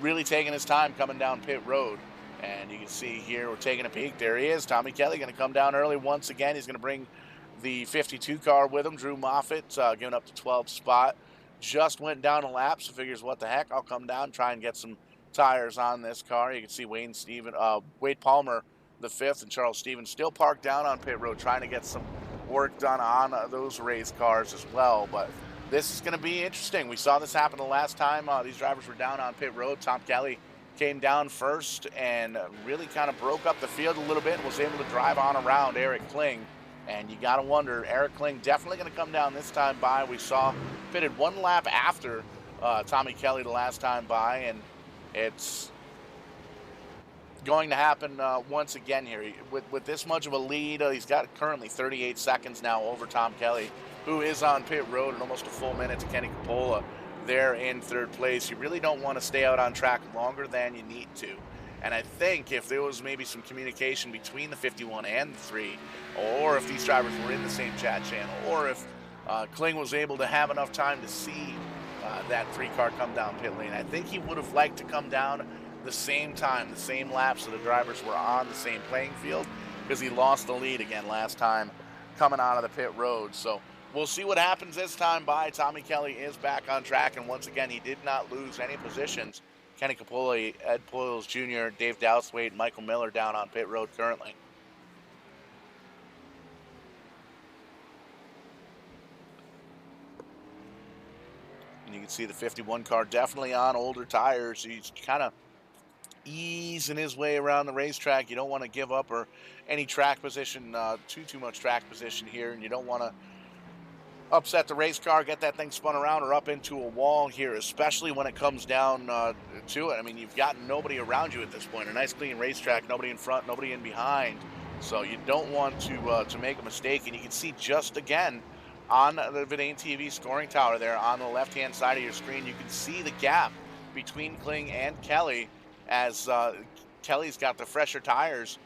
really taking his time coming down pit road. And you can see here, we're taking a peek. There he is. Tommy Kelly going to come down early once again. He's going to bring the 52 car with him. Drew Moffitt giving up the 12th spot. Just went down a lap, so figures, what the heck, I'll come down and try and get some tires on this car. You can see Wade Palmer, the 5th, and Charles Stevens still parked down on pit road, trying to get some work done on those race cars as well. But this is going to be interesting. We saw this happen the last time these drivers were down on pit road. Tom Kelly came down first and really kind of broke up the field a little bit and was able to drive on around Eric Kling. And you got to wonder, Eric Kling definitely going to come down this time by. We saw pitted 1 lap after Tommy Kelly the last time by, and it's going to happen once again here. With this much of a lead, he's got currently 38 seconds now over Tom Kelly, who is on pit road, and almost a full minute to Kenny Capola there in 3rd place. You really don't want to stay out on track longer than you need to. And I think if there was maybe some communication between the 51 and the 3, or if these drivers were in the same chat channel, or if Kling was able to have enough time to see that 3 car come down pit lane, I think he would have liked to come down the same time, the same lap, so the drivers were on the same playing field, because he lost the lead again last time coming out of the pit road. So we'll see what happens this time by. Tommy Kelly is back on track, and once again, he did not lose any positions. Kenny Capola, Ed Poyles Jr., Dave Dowswaite, and Michael Miller down on pit road currently. And you can see the 51 car definitely on older tires. He's kind of easing his way around the racetrack. You don't want to give up or any track position, too much track position here, and you don't want to upset the race car, get that thing spun around or up into a wall here, especially when it comes down to it. I mean, you've got nobody around you at this point. A nice clean racetrack, nobody in front, nobody in behind. So you don't want to make a mistake. And you can see just again on the Vanane TV scoring tower there on the left-hand side of your screen, you can see the gap between Kling and Kelly as Kelly's got the fresher tires,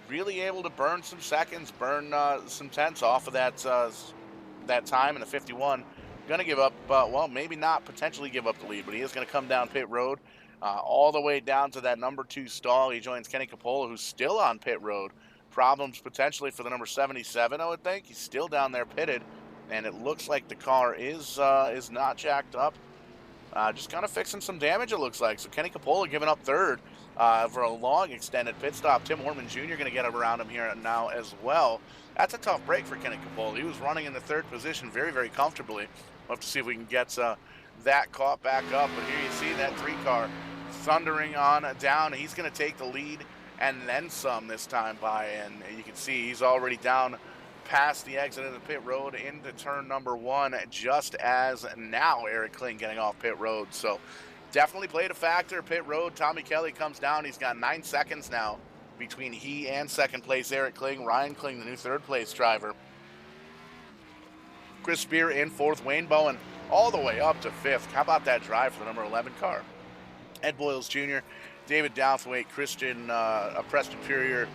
really able to burn some seconds, burn some tenths off of that time in the 51. Going to give up, well, maybe not potentially give up the lead, but he is going to come down pit road all the way down to that number 2 stall. He joins Kenny Capola, who's still on pit road. Problems potentially for the number 77, I would think. He's still down there pitted, and it looks like the car is not jacked up. Just kind of fixing some damage, it looks like. So Kenny Capola giving up 3rd for a long extended pit stop. Tim Horman Jr. going to get around him here now as well. That's a tough break for Kenny Capola. He was running in the 3rd position very, very comfortably. We'll have to see if we can get that caught back up. But here you see that 3 car thundering on down. He's going to take the lead and then some this time by. And you can see he's already down past the exit of the pit road into turn number 1, just as now Eric Kling getting off pit road. So definitely played a factor. Pit road, Tommy Kelly comes down. He's got 9 seconds now between he and second place Eric Kling. Ryan Kling, the new third place driver. Chris Spear in fourth. Wayne Bowen all the way up to fifth. How about that drive for the number 11 car? Ed Boyles Jr., David Douthwaite, Preston Purrier,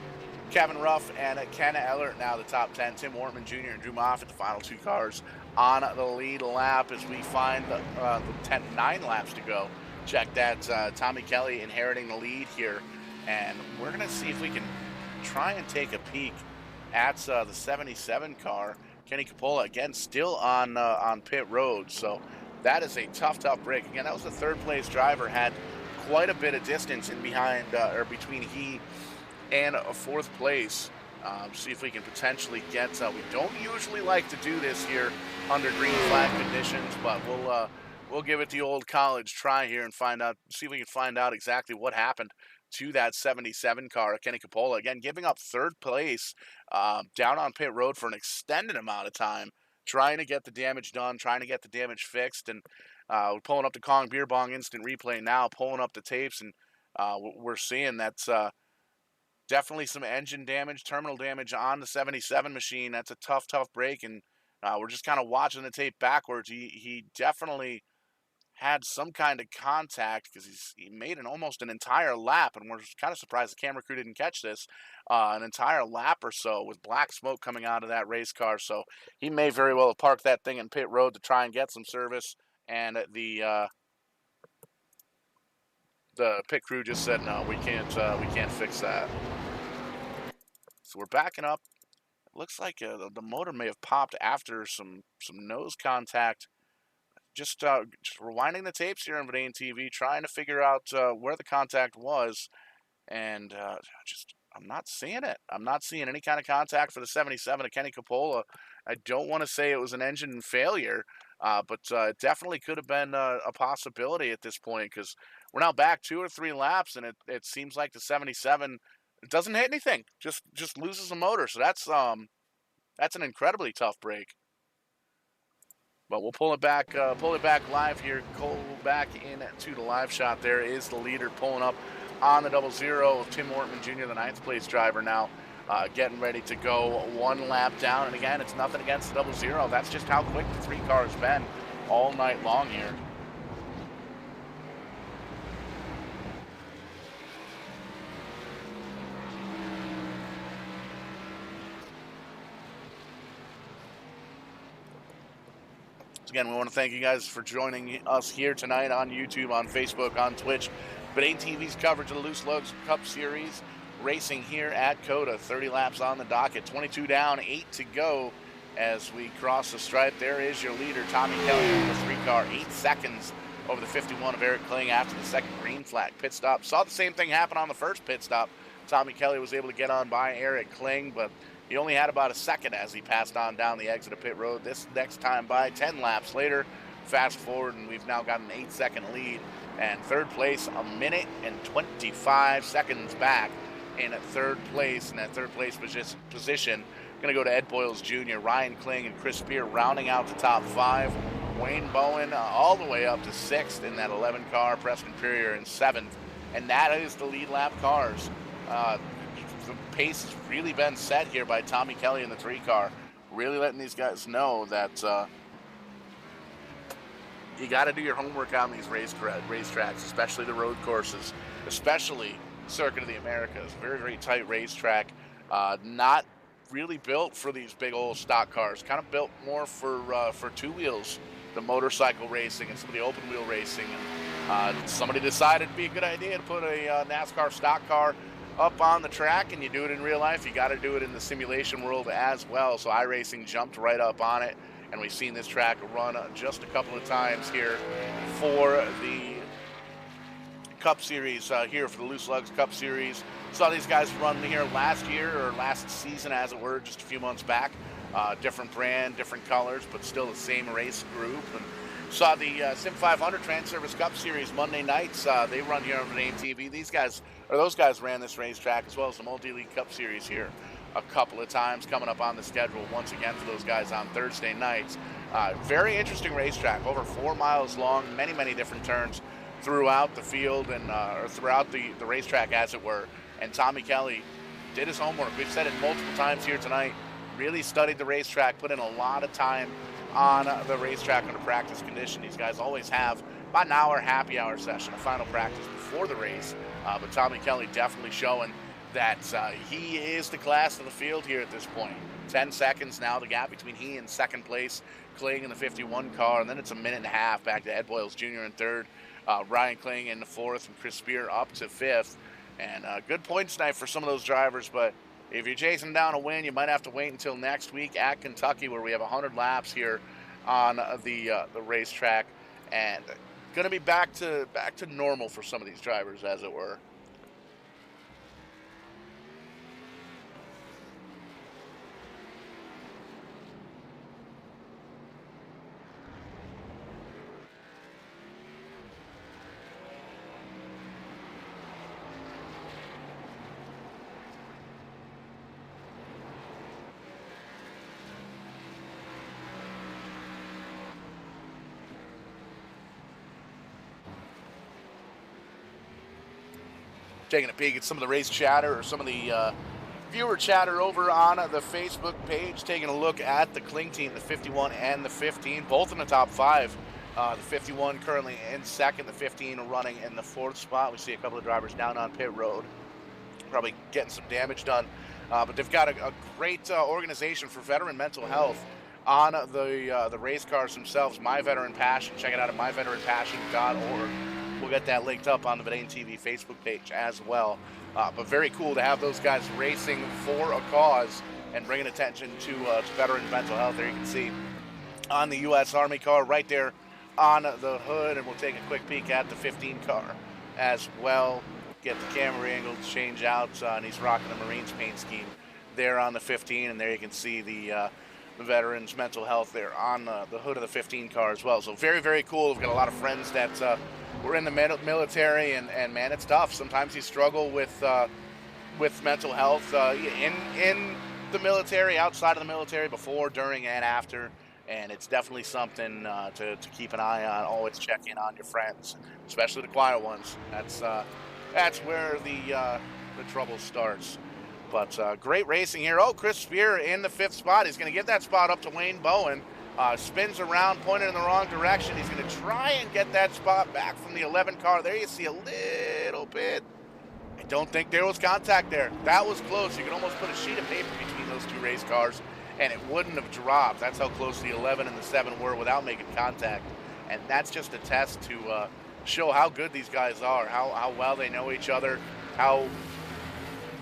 Kevin Ruff, and Ken Ellert now the top 10. Tim Wortman Jr. and Drew Moffitt, the final 2 cars on the lead lap as we find the 9 laps to go. Check that. Tommy Kelly inheriting the lead here. And we're going to see if we can try and take a peek at the 77 car. Kenny Capola, again, still on pit road. So that is a tough break. Again, that was the third place driver, had quite a bit of distance in behind or between he and a fourth place. See if we can potentially get. We don't usually like to do this here under green flag conditions, but we'll give it the old college try here and find out. See if we can find out exactly what happened to that 77 car. Kenny Capola, again, giving up third place down on pit road for an extended amount of time, trying to get the damage done, trying to get the damage fixed. And we're pulling up the Kong Beer Bong instant replay now, pulling up the tapes, and we're seeing that's definitely some engine damage, terminal damage on the 77 machine. That's a tough break, and we're just kind of watching the tape backwards. He definitely had some kind of contact because he made almost an entire lap, and we're kind of surprised the camera crew didn't catch this. An entire lap or so with black smoke coming out of that race car, so he may very well have parked that thing in pit road to try and get some service, and the pit crew just said no, we can't fix that. So we're backing up. It looks like the motor may have popped after some nose contact. Just rewinding the tapes here on Verdane TV, trying to figure out where the contact was, and I'm not seeing it. I'm not seeing any kind of contact for the 77 of Kenny Capola. I don't want to say it was an engine failure, but it definitely could have been a possibility at this point, because we're now back 2 or 3 laps, and it seems like the 77 doesn't hit anything, just loses the motor. So that's an incredibly tough break. But we'll pull it back live here. Cole back into the live shot. There is the leader pulling up on the 00. Tim Wortman Jr., the 9th place driver now, getting ready to go 1 lap down. And again, it's nothing against the 00. That's just how quick the 3 cars been all night long here. Again, we want to thank you guys for joining us here tonight on YouTube, on Facebook, on Twitch. Verdane TV's coverage of the Loose Lugz Cup Series racing here at COTA. 30 laps on the docket, 22 down, 8 to go as we cross the stripe. There is your leader, Tommy Kelly, in the 3 car, 8 seconds over the 51 of Eric Kling after the second green flag pit stop. Saw the same thing happen on the first pit stop. Tommy Kelly was able to get on by Eric Kling, but he only had about a second as he passed on down the exit of pit road. This next time by 10 laps later. Fast forward, and we've now got an 8-second lead. And third place, a minute and 25 seconds back in third place. In that third place position, going to go to Ed Boyles Jr., Ryan Kling, and Chris Spear rounding out the top 5. Wayne Bowen all the way up to 6th in that 11 car. Preston Purrier in 7th. And that is the lead lap cars. The pace has really been set here by Tommy Kelly in the 3 car. Really letting these guys know that you got to do your homework on these racetracks, especially the road courses, especially Circuit of the Americas. Very, very tight racetrack. Not really built for these big old stock cars. Kind of built more for 2 wheels, the motorcycle racing and some of the open wheel racing. And somebody decided it'd be a good idea to put a NASCAR stock car up on the track, and you do it in real life, you got to do it in the simulation world as well. So iRacing jumped right up on it, and we've seen this track run just a couple of times here for the Cup Series, here for the Loose Lugz Cup Series. Saw these guys run here last year, or last season as it were, just a few months back. Different brand, different colors, but still the same race group. And saw the Sim 500 Trans-Service Cup Series Monday nights. They run here on Verdane TV. Those guys ran this racetrack, as well as the Multi-League Cup Series here a couple of times, coming up on the schedule once again for those guys on Thursday nights. Very interesting racetrack, over 4 miles long, many different turns. throughout the field and or throughout the racetrack, as it were. And Tommy Kelly did his homework. We've said it multiple times here tonight. Really studied the racetrack, put in a lot of time on the racetrack under practice condition. These guys always have about an hour happy hour session, a final practice before the race. But Tommy Kelly definitely showing that he is the class of the field here at this point. 10 seconds now, the gap between he and second place, Kling in the 51 car, and then it's a minute and a half back to Ed Boyles Jr. in third, Ryan Kling in the fourth, and Chris Spear up to fifth. And good points tonight for some of those drivers, but if you're chasing down a win, you might have to wait until next week at Kentucky, where we have 100 laps here on the racetrack, and going to be back to normal for some of these drivers, as it were. Taking a peek at some of the race chatter or some of the viewer chatter over on the Facebook page, taking a look at the Kling team, the 51 and the 15, both in the top 5. The 51 currently in second, the 15 running in the fourth spot. We see a couple of drivers down on pit road, probably getting some damage done. But they've got a great organization for veteran mental health on the race cars themselves, My Veteran Passion. Check it out at myveteranpassion.org. We'll get that linked up on the Verdane TV Facebook page as well. But very cool to have those guys racing for a cause and bringing attention to veteran mental health. There you can see on the U.S. Army car right there on the hood. And we'll take a quick peek at the 15 car as well. Get the camera angle to change out. And he's rocking the Marines paint scheme there on the 15. And there you can see the veterans mental health there on the hood of the 15 car as well. So very, very cool. We've got a lot of friends that we're in the military, and man, it's tough. Sometimes you struggle with mental health in the military, outside of the military, before, during, and after. And it's definitely something to keep an eye on. Always check in on your friends, especially the quiet ones. That's where the trouble starts. But great racing here. Oh, Chris Spear in the 5th spot. He's going to get that spot up to Wayne Bowen. Spins around, pointed in the wrong direction. He's going to try and get that spot back from the 11 car. There you see a little bit. I don't think there was contact there. That was close. You could almost put a sheet of paper between those two race cars, and it wouldn't have dropped. That's how close the 11 and the 7 were without making contact. And that's just a test to show how good these guys are, how well they know each other, how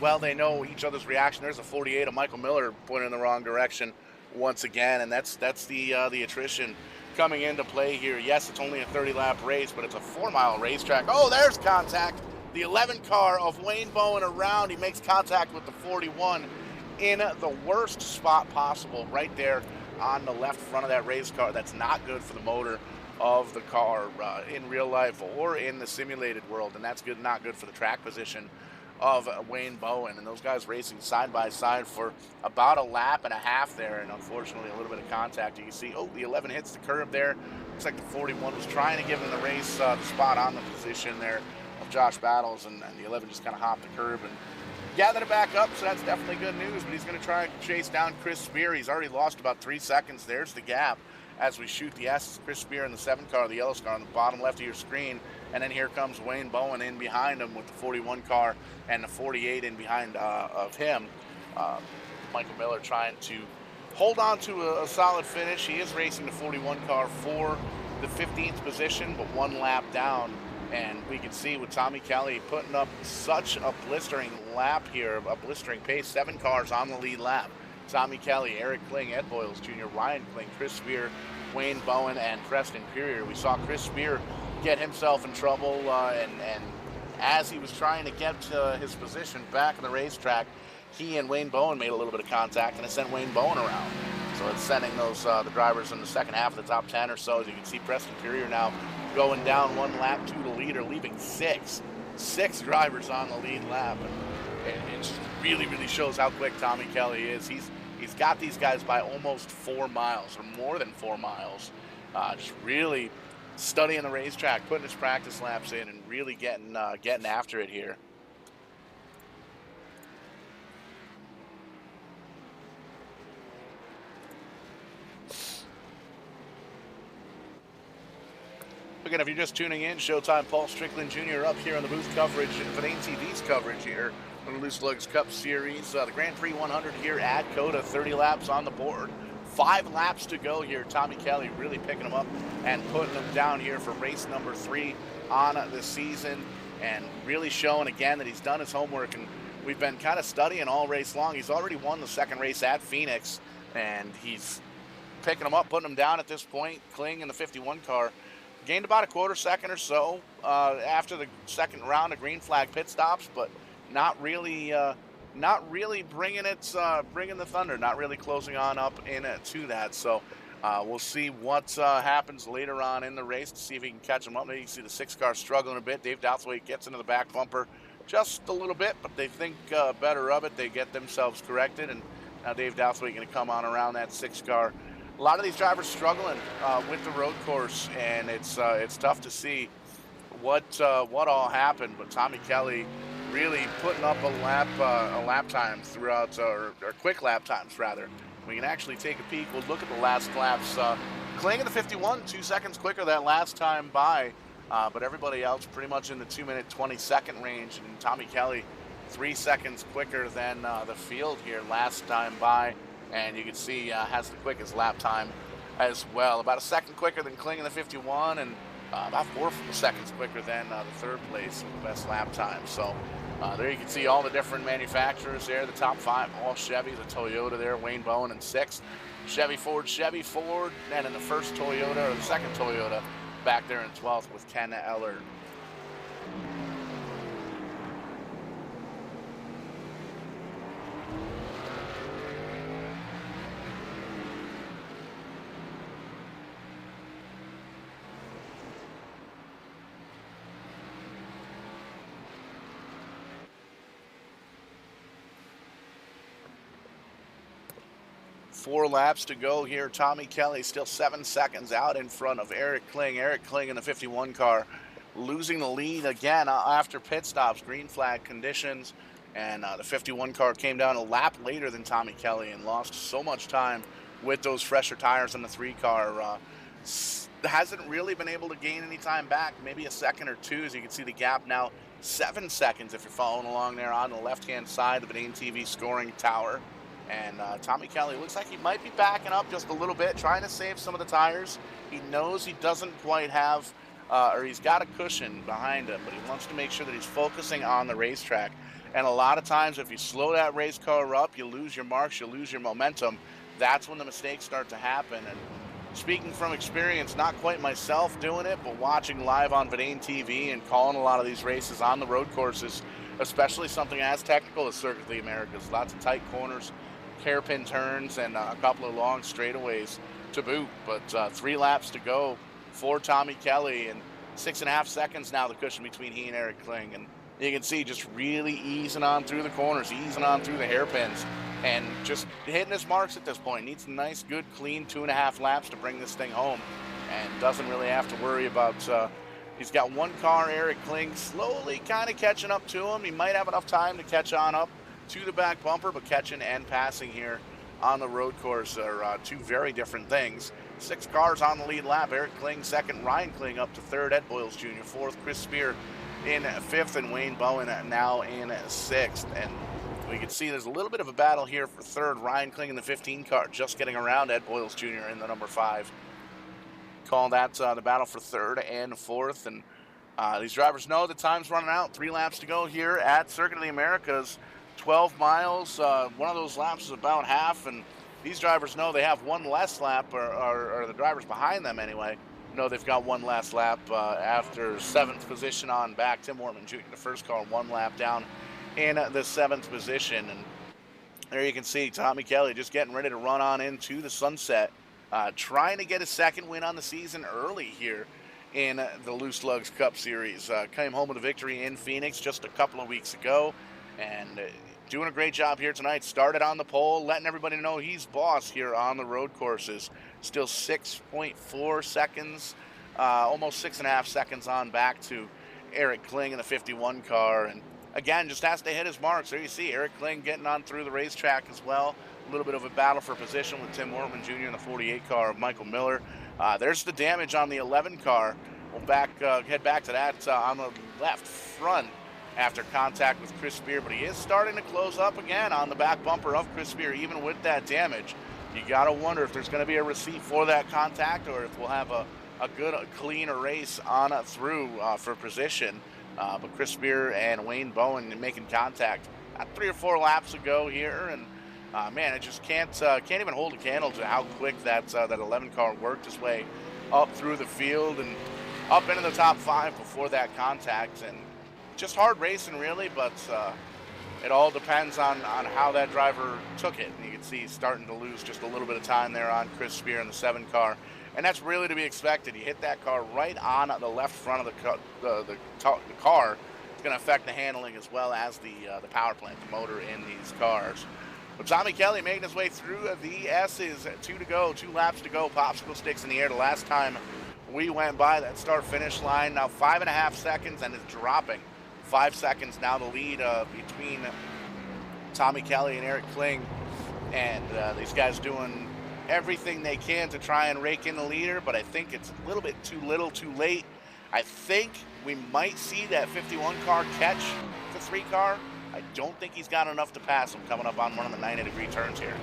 well they know each other's reaction. There's a 48 of Michael Miller pointing in the wrong direction once again, and that's the attrition coming into play here. Yes, it's only a 30-lap race, but it's a 4-mile racetrack. Oh, there's contact. The 11 car of Wayne Bowen around. He makes contact with the 41 in the worst spot possible, right there on the left front of that race car. That's not good for the motor of the car in real life or in the simulated world, and that's not good for the track position of Wayne Bowen. And those guys racing side by side for about a lap and a half there, and unfortunately a little bit of contact. You can see, oh, the 11 hits the curb there. Looks like the 41 was trying to give him the race, the spot on the position there of Josh Battles, and the 11 just kind of hopped the curb and gathered it back up, so that's definitely good news. But he's going to try and chase down Chris Spear. He's already lost about 3 seconds. There's the gap as we shoot the S. Chris Spear in the 7 car, the yellow car on the bottom left of your screen. And then here comes Wayne Bowen in behind him with the 41 car and the 48 in behind of him. Michael Miller trying to hold on to a solid finish. He is racing the 41 car for the 15th position, but 1 lap down. And we can see with Tommy Kelly putting up such a blistering lap here, a blistering pace, 7 cars on the lead lap. Tommy Kelly, Eric Kling, Ed Boyles Jr., Ryan Kling, Chris Spear, Wayne Bowen, and Preston Perrier. We saw Chris Spear get himself in trouble, and as he was trying to get his position back in the racetrack, he and Wayne Bowen made a little bit of contact, and it sent Wayne Bowen around. So it's sending those the drivers in the second half of the top 10 or so. As you can see, Preston Perrier now going down 1 lap to the leader, leaving 6 drivers on the lead lap. And it just really, really shows how quick Tommy Kelly is. He's got these guys by almost 4 miles, or more than 4 miles. Just really studying the racetrack, putting his practice laps in, and really getting after it here. Again, if you're just tuning in, Showtime Paul Strickland Jr. up here on the booth coverage, Vanane TV's coverage here on the Loose Lugs Cup Series. The Grand Prix 100 here at COTA, 30 laps on the board. 5 laps to go here. Tommy Kelly really picking them up and putting them down here for race number 3 on the season, and really showing again that he's done his homework, and we've been kind of studying all race long. He's already won the second race at Phoenix, and he's picking them up, putting them down at this point. Kling in the 51 car gained about a quarter second or so after the second round of green flag pit stops, but not really bringing the thunder, not really closing on up to that. So we'll see what happens later on in the race to see if he can catch him up. Maybe you can see the 6 car struggling a bit. Dave Douthwaite gets into the back bumper just a little bit, but they think better of it. They get themselves corrected, and now Dave Douthwaite going to come on around that 6 car. A lot of these drivers struggling with the road course, and it's tough to see what all happened. But Tommy Kelly really putting up a lap time throughout, or quick lap times rather. We can actually take a peek. We'll look at the last laps. Kling in the 51, 2 seconds quicker that last time by, but everybody else pretty much in the 2-minute 20-second range, and Tommy Kelly 3 seconds quicker than the field here last time by. And you can see has the quickest lap time as well. About a second quicker than Kling in the 51, and about 4 seconds quicker than the third place with the best lap time. So there you can see all the different manufacturers there. The top 5, all Chevy, the Toyota there, Wayne Bowen in 6th. Chevy Ford, and in the first Toyota, or the second Toyota, back there in 12th with Ken Eller. Four laps to go here. Tommy Kelly still 7 seconds out in front of Eric Kling. Eric Kling in the 51 car losing the lead again after pit stops, green flag conditions, and the 51 car came down a lap later than Tommy Kelly and lost so much time with those fresher tires on the 3 car. Hasn't really been able to gain any time back, maybe a second or two. As you can see, the gap now 7 seconds if you're following along there on the left-hand side of the Vanane TV scoring tower. And Tommy Kelly looks like he might be backing up just a little bit, trying to save some of the tires. He knows he doesn't quite have, or he's got a cushion behind him, but he wants to make sure that he's focusing on the racetrack. And a lot of times, if you slow that race car up, you lose your marks, you lose your momentum. That's when the mistakes start to happen. And speaking from experience, not quite myself doing it, but watching live on Vanane TV and calling a lot of these races on the road courses, especially something as technical as Circuit of the Americas. Lots of tight corners, hairpin turns, and a couple of long straightaways to boot. But 3 laps to go for Tommy Kelly, and 6.5 seconds now the cushion between he and Eric Kling. And you can see just really easing on through the corners, easing on through the hairpins, and just hitting his marks at this point. Needs a nice, good, clean 2.5 laps to bring this thing home, and doesn't really have to worry about. He's got 1 car, Eric Kling, slowly kind of catching up to him. He might have enough time to catch on up to the back bumper, but catching and passing here on the road course are 2 very different things. 6 cars on the lead lap. Eric Kling second, Ryan Kling up to 3rd, Ed Boyles Jr. 4th, Chris Spear in 5th, and Wayne Bowen now in 6th. And we can see there's a little bit of a battle here for 3rd. Ryan Kling in the 15 car, just getting around Ed Boyles Jr. in the number 5. Call that the battle for 3rd and 4th. And these drivers know the time's running out. 3 laps to go here at Circuit of the Americas. 12 miles, one of those laps is about half, and these drivers know they have 1 less lap, or the drivers behind them anyway, know they've got 1 last lap after 7th position on back. Tim Wortman Jr., the first car, 1 lap down in the 7th position. And there you can see Tommy Kelly just getting ready to run on into the sunset, trying to get a 2nd win on the season early here in the Loose Lugs Cup Series. Came home with a victory in Phoenix just a couple of weeks ago, and doing a great job here tonight. Started on the pole, letting everybody know he's boss here on the road courses. Still 6.4 seconds almost 6.5 seconds on back to Eric Kling in the 51 car. And again, just has to hit his marks. There you see Eric Kling getting on through the racetrack as well. A little bit of a battle for position with Tim Wortman Jr. in the 48 car of Michael Miller. There's the damage on the 11 car. We'll head back to that on the left front after contact with Chris Spear, but he is starting to close up again on the back bumper of Chris Spear, even with that damage. You got to wonder if there's going to be a receipt for that contact or if we'll have a good, clean race on through for position. But Chris Spear and Wayne Bowen making contact 3 or 4 laps ago here, and man, it just can't even hold a candle to how quick that 11 car worked its way up through the field and up into the top 5 before that contact. And just hard racing, really, but it all depends on how that driver took it. And you can see he's starting to lose just a little bit of time there on Chris Spear in the 7 car. And that's really to be expected. You hit that car right on the left front of the car. It's going to affect the handling as well as the power plant, the motor in these cars. But Tommy Kelly making his way through the S's. 2 to go, 2 laps to go. Popsicle sticks in the air. The last time we went by that start-finish line. Now 5.5 seconds, and it's dropping. 5 seconds now the lead between Tommy Kelly and Eric Kling. And these guys doing everything they can to try and rake in the leader, but I think it's a little bit too little too late. I think we might see that 51 car catch the 3 car. I don't think he's got enough to pass him coming up on one of the 90-degree turns here.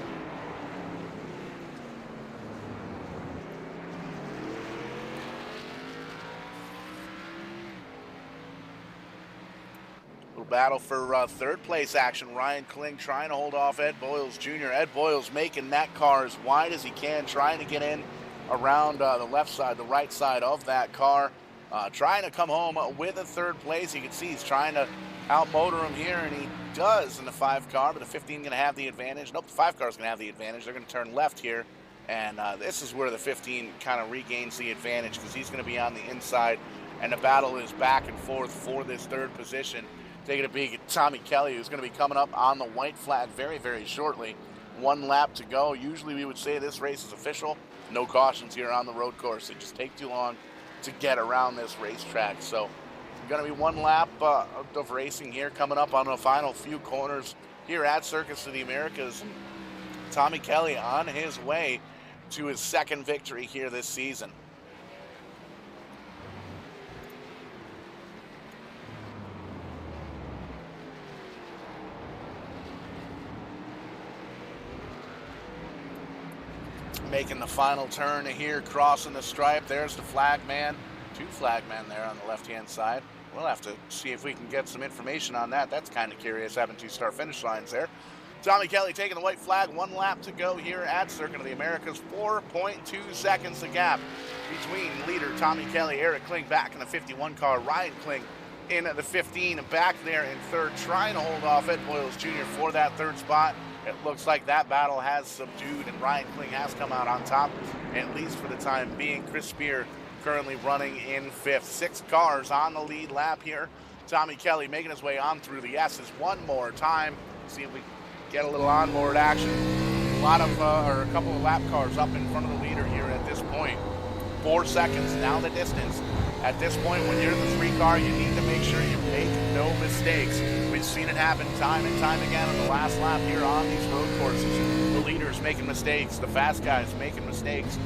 Little battle for third place action. Ryan Kling trying to hold off Ed Boyles Jr. Ed Boyles making that car as wide as he can, trying to get in around the left side, the right side of that car. Trying to come home with a third place. You can see he's trying to outmotor him here, and he does in the 5 car, but the 15 going to have the advantage. Nope, the 5 car is going to have the advantage. They're going to turn left here, and this is where the 15 kind of regains the advantage because he's going to be on the inside, and the battle is back and forth for this third position. Taking a peek at Tommy Kelly, who's going to be coming up on the white flag very, very shortly. 1 lap to go. Usually we would say this race is official. No cautions here on the road course. It just takes too long to get around this racetrack. So going to be 1 lap of racing here coming up on the final few corners here at Circus of the Americas. Tommy Kelly on his way to his 2nd victory here this season. Making the final turn here, crossing the stripe. There's the flag man. 2 flag men there on the left-hand side. We'll have to see if we can get some information on that. That's kind of curious, having 2 start-finish lines there. Tommy Kelly taking the white flag. 1 lap to go here at Circuit of the Americas. 4.2 seconds the gap between leader Tommy Kelly, Eric Kling back in the 51 car, Ryan Kling in the 15, back there in 3rd, trying to hold off Ed Boyles Jr. for that 3rd spot. It looks like that battle has subdued, and Ryan Kling has come out on top, at least for the time being. Chris Spear currently running in 5th. 6 cars on the lead lap here. Tommy Kelly making his way on through the S's one more time. See if we get a little onboard action. A couple of lap cars up in front of the leader here at this point. 4 seconds now the distance. At this point, when you're in the 3 car, you need to make sure you make no mistakes. We've seen it happen time and time again on the last lap here on these road courses. The leaders making mistakes, the fast guys making mistakes.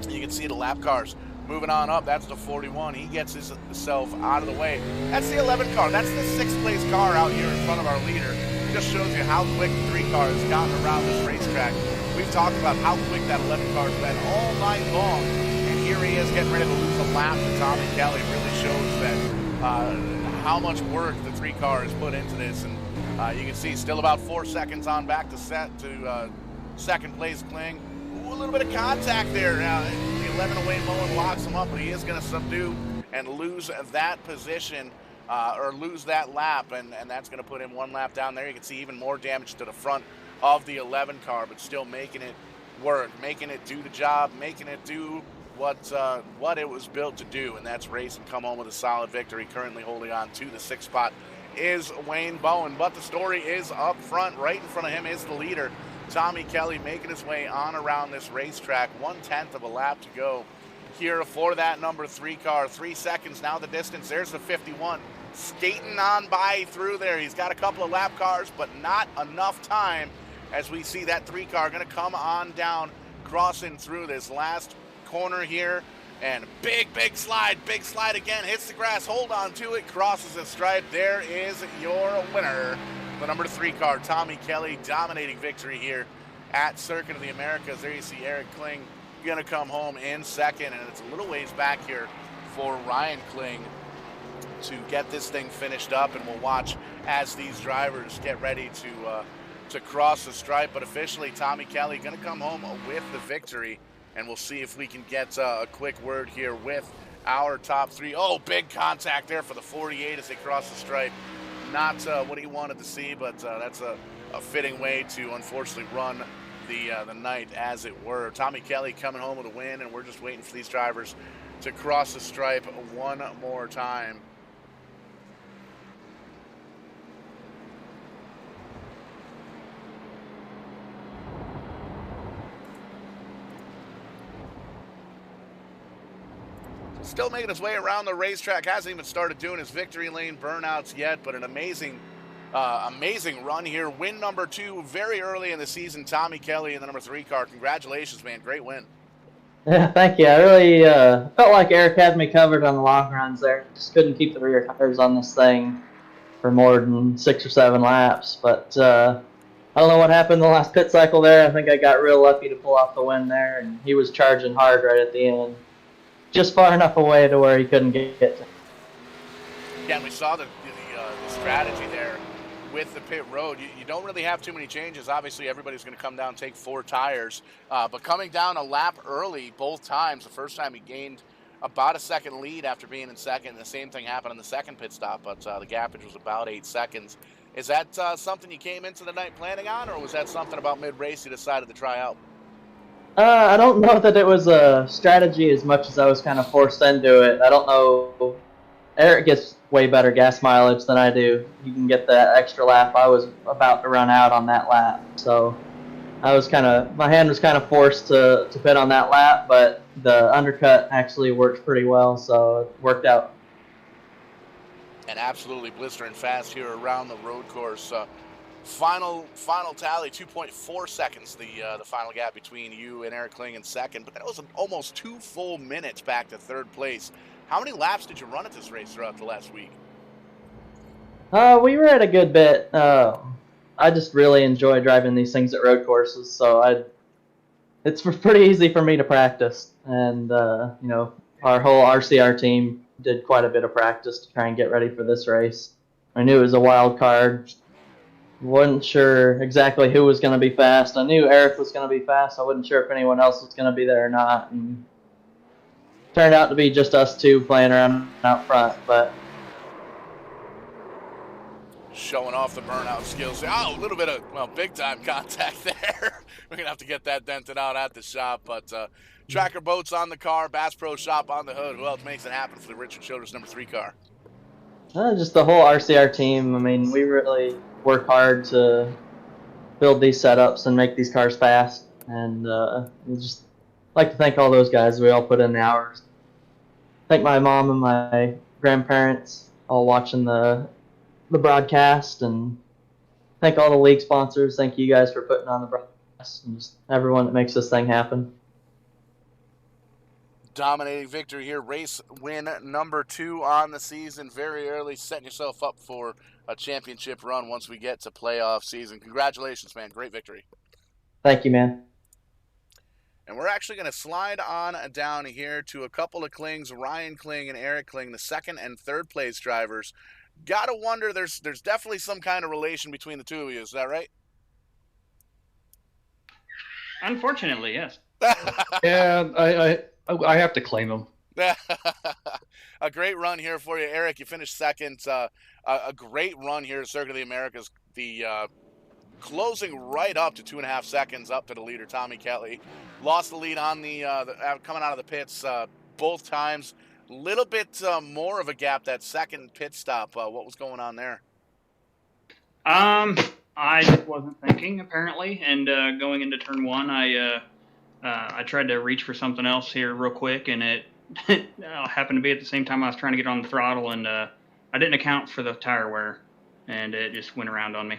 You can see the lap cars moving on up. That's the 41. He gets himself out of the way. That's the 11 car. That's the 6th place car out here in front of our leader. It just shows you how quick the 3 car has gotten around this racetrack. We've talked about how quick that 11 car has been all night long. And here he is getting ready to lose a lap to Tommy Kelly. Really shows that how much work the 3 car has put into this. And you can see still about 4 seconds on back to 2nd place Kling. Ooh, a little bit of contact there. The 11 away Mullen locks him up, but he is going to subdue and lose that position or lose that lap, and that's going to put him 1 lap down there. You can see even more damage to the front of the 11 car, but still making it work, making it do the job, making it do what it was built to do, and that's race and come home with a solid victory. Currently holding on to the 6th spot is Wayne Bowen, but the story is up front. Right in front of him is the leader, Tommy Kelly, making his way on around this racetrack. 1/10 of a lap to go here for that number 3 car. 3 seconds now the distance. There's the 51. Skating on by through there. He's got a couple of lap cars, but not enough time as we see that 3 car going to come on down, crossing through this last corner here. And big slide again, hits the grass, hold on to it, crosses the stripe. There is your winner, the number 3 car, Tommy Kelly, dominating victory here at Circuit of the Americas. There you see Eric Kling going to come home in second, and it's a little ways back here for Ryan Kling to get this thing finished up, and we'll watch as these drivers get ready to cross the stripe. But officially, Tommy Kelly going to come home with the victory. And we'll see if we can get a quick word here with our top 3. Oh, big contact there for the 48 as they cross the stripe. Not what he wanted to see, but that's a fitting way to unfortunately run the night, as it were. Tommy Kelly coming home with a win, and we're just waiting for these drivers to cross the stripe one more time. Still making his way around the racetrack. Hasn't even started doing his victory lane burnouts yet, but an amazing run here. Win number 2 very early in the season. Tommy Kelly in the number 3 car. Congratulations, man. Great win. Yeah, thank you. I really felt like Eric had me covered on the long runs there. Just couldn't keep the rear tires on this thing for more than 6 or 7 laps. But I don't know what happened in the last pit cycle there. I think I got real lucky to pull off the win there, and he was charging hard right at the end. Just far enough away to where he couldn't get to. Yeah, and we saw the strategy there with the pit road. You don't really have too many changes. Obviously, everybody's going to come down and take 4 tires. But coming down a lap early both times, the first time he gained about a second lead after being in second. The same thing happened on the second pit stop, but the gappage was about 8 seconds. Is that something you came into the night planning on, or was that something about mid-race you decided to try out? I don't know that it was a strategy as much as I was kind of forced into it. I don't know. Eric gets way better gas mileage than I do. You can get that extra lap. I was about to run out on that lap. So my hand was kind of forced to pit on that lap, but the undercut actually worked pretty well, so it worked out. And absolutely blistering fast here around the road course. Final tally, 2.4 seconds, the final gap between you and Eric Kling in second, but that was almost 2 full minutes back to third place. How many laps did you run at this race throughout the last week? We were at a good bit. I just really enjoy driving these things at road courses, so it's pretty easy for me to practice. And our whole RCR team did quite a bit of practice to try and get ready for this race. I knew it was a wild card. Wasn't sure exactly who was going to be fast. I knew Eric was going to be fast. I wasn't sure if anyone else was going to be there or not. And turned out to be just us 2 playing around out front. But showing off the burnout skills. Oh, a little bit of, big time contact there. We're going to have to get that dented out at the shop. But Tracker Boats on the car, Bass Pro Shop on the hood. Who else makes it happen for the Richard Childress number 3 car? Just the whole RCR team. I mean, we really work hard to build these setups and make these cars fast. And we just like to thank all those guys. We all put in the hours. Thank my mom and my grandparents all watching the broadcast, and thank all the league sponsors. Thank you guys for putting on the broadcast, and just everyone that makes this thing happen. Dominating victory here. Race win number 2 on the season. Very early, setting yourself up for a championship run once we get to playoff season. Congratulations, man. Great victory. Thank you, man. And we're actually going to slide on down here to a couple of Klings, Ryan Kling and Eric Kling, the second and third place drivers. Gotta wonder, there's definitely some kind of relation between the two of you. Is that right? Unfortunately, yes. Yeah, I have to claim him. A great run here for you, Eric. You finished second. A great run here at Circuit of the Americas. The closing right up to 2.5 seconds up to the leader, Tommy Kelly. Lost the lead on the coming out of the pits both times. Little bit more of a gap that second pit stop. What was going on there? I wasn't thinking, apparently, and going into turn 1, I I tried to reach for something else here real quick, and it happened to be at the same time I was trying to get on the throttle, and I didn't account for the tire wear, and it just went around on me.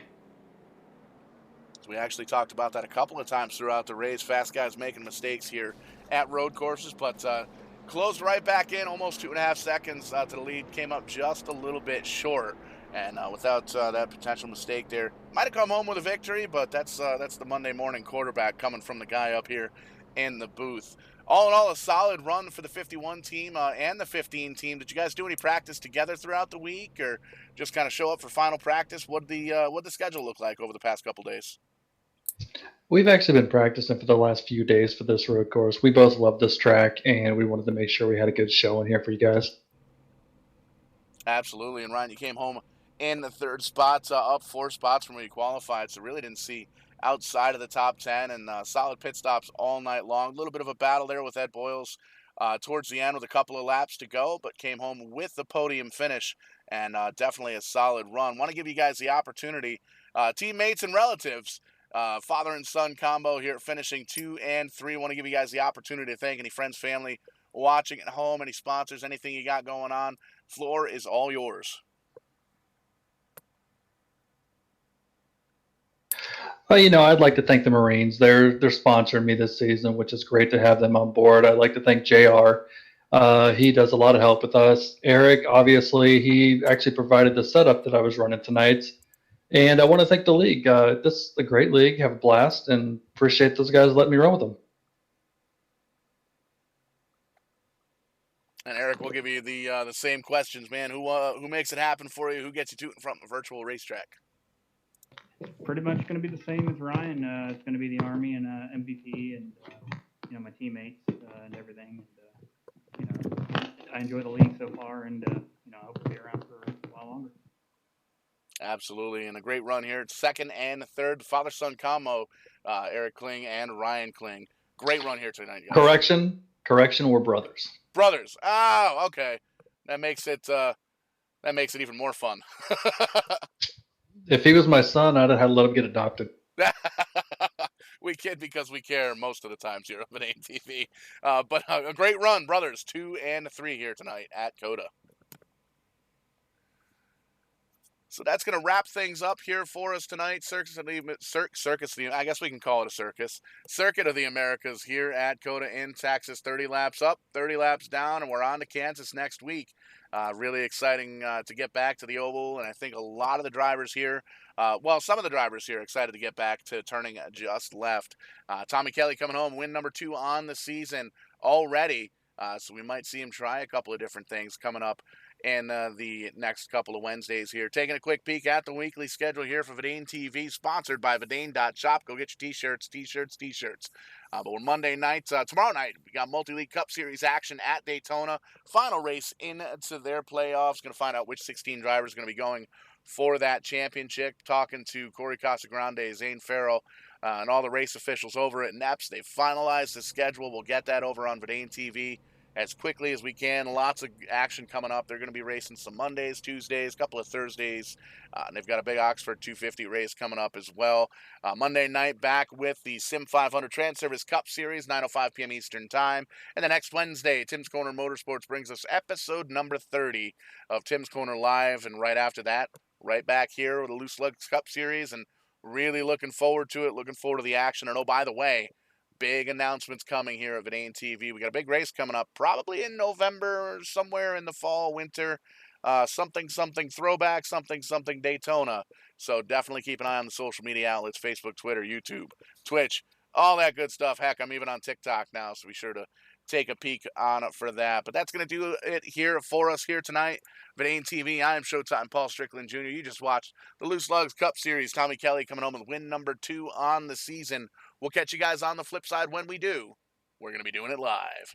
We actually talked about that a couple of times throughout the race. Fast guys making mistakes here at road courses, but closed right back in, almost 2.5 seconds to the lead. Came up just a little bit short, and without that potential mistake there, might have come home with a victory. But that's the Monday morning quarterback coming from the guy up here in the booth. All in all, a solid run for the 51 team and the 15 team. Did you guys do any practice together throughout the week, or just kind of show up for final practice? What the schedule look like over the past couple days? We've actually been practicing for the last few days for this road course. We both love this track, and we wanted to make sure we had a good show in here for you guys. Absolutely. And Ryan, you came home in the third spot, up 4 spots from where you qualified, so really didn't see outside of the top 10, and solid pit stops all night long. A little bit of a battle there with Ed Boyles towards the end with a couple of laps to go, but came home with the podium finish, and definitely a solid run. Want to give you guys the opportunity, teammates and relatives, father and son combo here finishing 2 and 3. Want to give you guys the opportunity to thank any friends, family watching at home, any sponsors, anything you got going on. Floor is all yours. Well, I'd like to thank the Marines. They're sponsoring me this season, which is great to have them on board. I'd like to thank JR. He does a lot of help with us. Eric, obviously, he actually provided the setup that I was running tonight. And I want to thank the league. This is a great league. Have a blast, and appreciate those guys letting me run with them. And Eric, we'll give you the same questions, man. Who makes it happen for you? Who gets you to and from a virtual racetrack? Pretty much going to be the same as Ryan. It's going to be the Army and MVP and my teammates and everything. And I enjoy the league so far, and I hope to be around for a while longer. Absolutely, and a great run here. Second and third, father-son combo, Eric Kling and Ryan Kling. Great run here tonight, guys. Correction, we're brothers. Brothers. Oh, okay. That makes it even more fun. If he was my son, I'd have had to let him get adopted. We kid because we care most of the times here on ATV. But a great run, brothers. 2 and 3 here tonight at COTA. So that's going to wrap things up here for us tonight. I guess we can call it a circus. Circuit of the Americas here at COTA in Texas. 30 laps up, 30 laps down, and we're on to Kansas next week. Really exciting to get back to the Oval, and I think a lot of the drivers here, some of the drivers here are excited to get back to turning just left. Tommy Kelly coming home, win number 2 on the season already, so we might see him try a couple of different things coming up in the next couple of Wednesdays here. Taking a quick peek at the weekly schedule here for Verdane TV, sponsored by Verdane.shop. Go get your t-shirts. But we're Monday night. Tomorrow night, we got Multi-League Cup Series action at Daytona. Final race into their playoffs. Going to find out which 16 drivers are going to be going for that championship. Talking to Corey Casagrande, Zane Farrell, and all the race officials over at NEPS. They've finalized the schedule. We'll get that over on Verdane TV as quickly as we can. Lots of action coming up. They're going to be racing some Mondays, Tuesdays, a couple of Thursdays. And they've got a big Oxford 250 race coming up as well. Monday night back with the Sim 500 Trans Service Cup Series, 9:05 p.m. Eastern Time. And the next Wednesday, Tim's Corner Motorsports brings us episode number 30 of Tim's Corner Live. And right after that, right back here with the Lugz Cup Series. And really looking forward to it, looking forward to the action. And oh, by the way, big announcements coming here at Verdane TV. We got a big race coming up, probably in November, somewhere in the fall, winter. Something throwback, something Daytona. So definitely keep an eye on the social media outlets, Facebook, Twitter, YouTube, Twitch, all that good stuff. Heck, I'm even on TikTok now, so be sure to take a peek on it for that. But that's going to do it here for us here tonight. Verdane TV, I am Showtime Paul Strickland Jr. You just watched the Lugz Cup Series. Tommy Kelly coming home with win number 2 on the season. We'll catch you guys on the flip side when we do. We're going to be doing it live.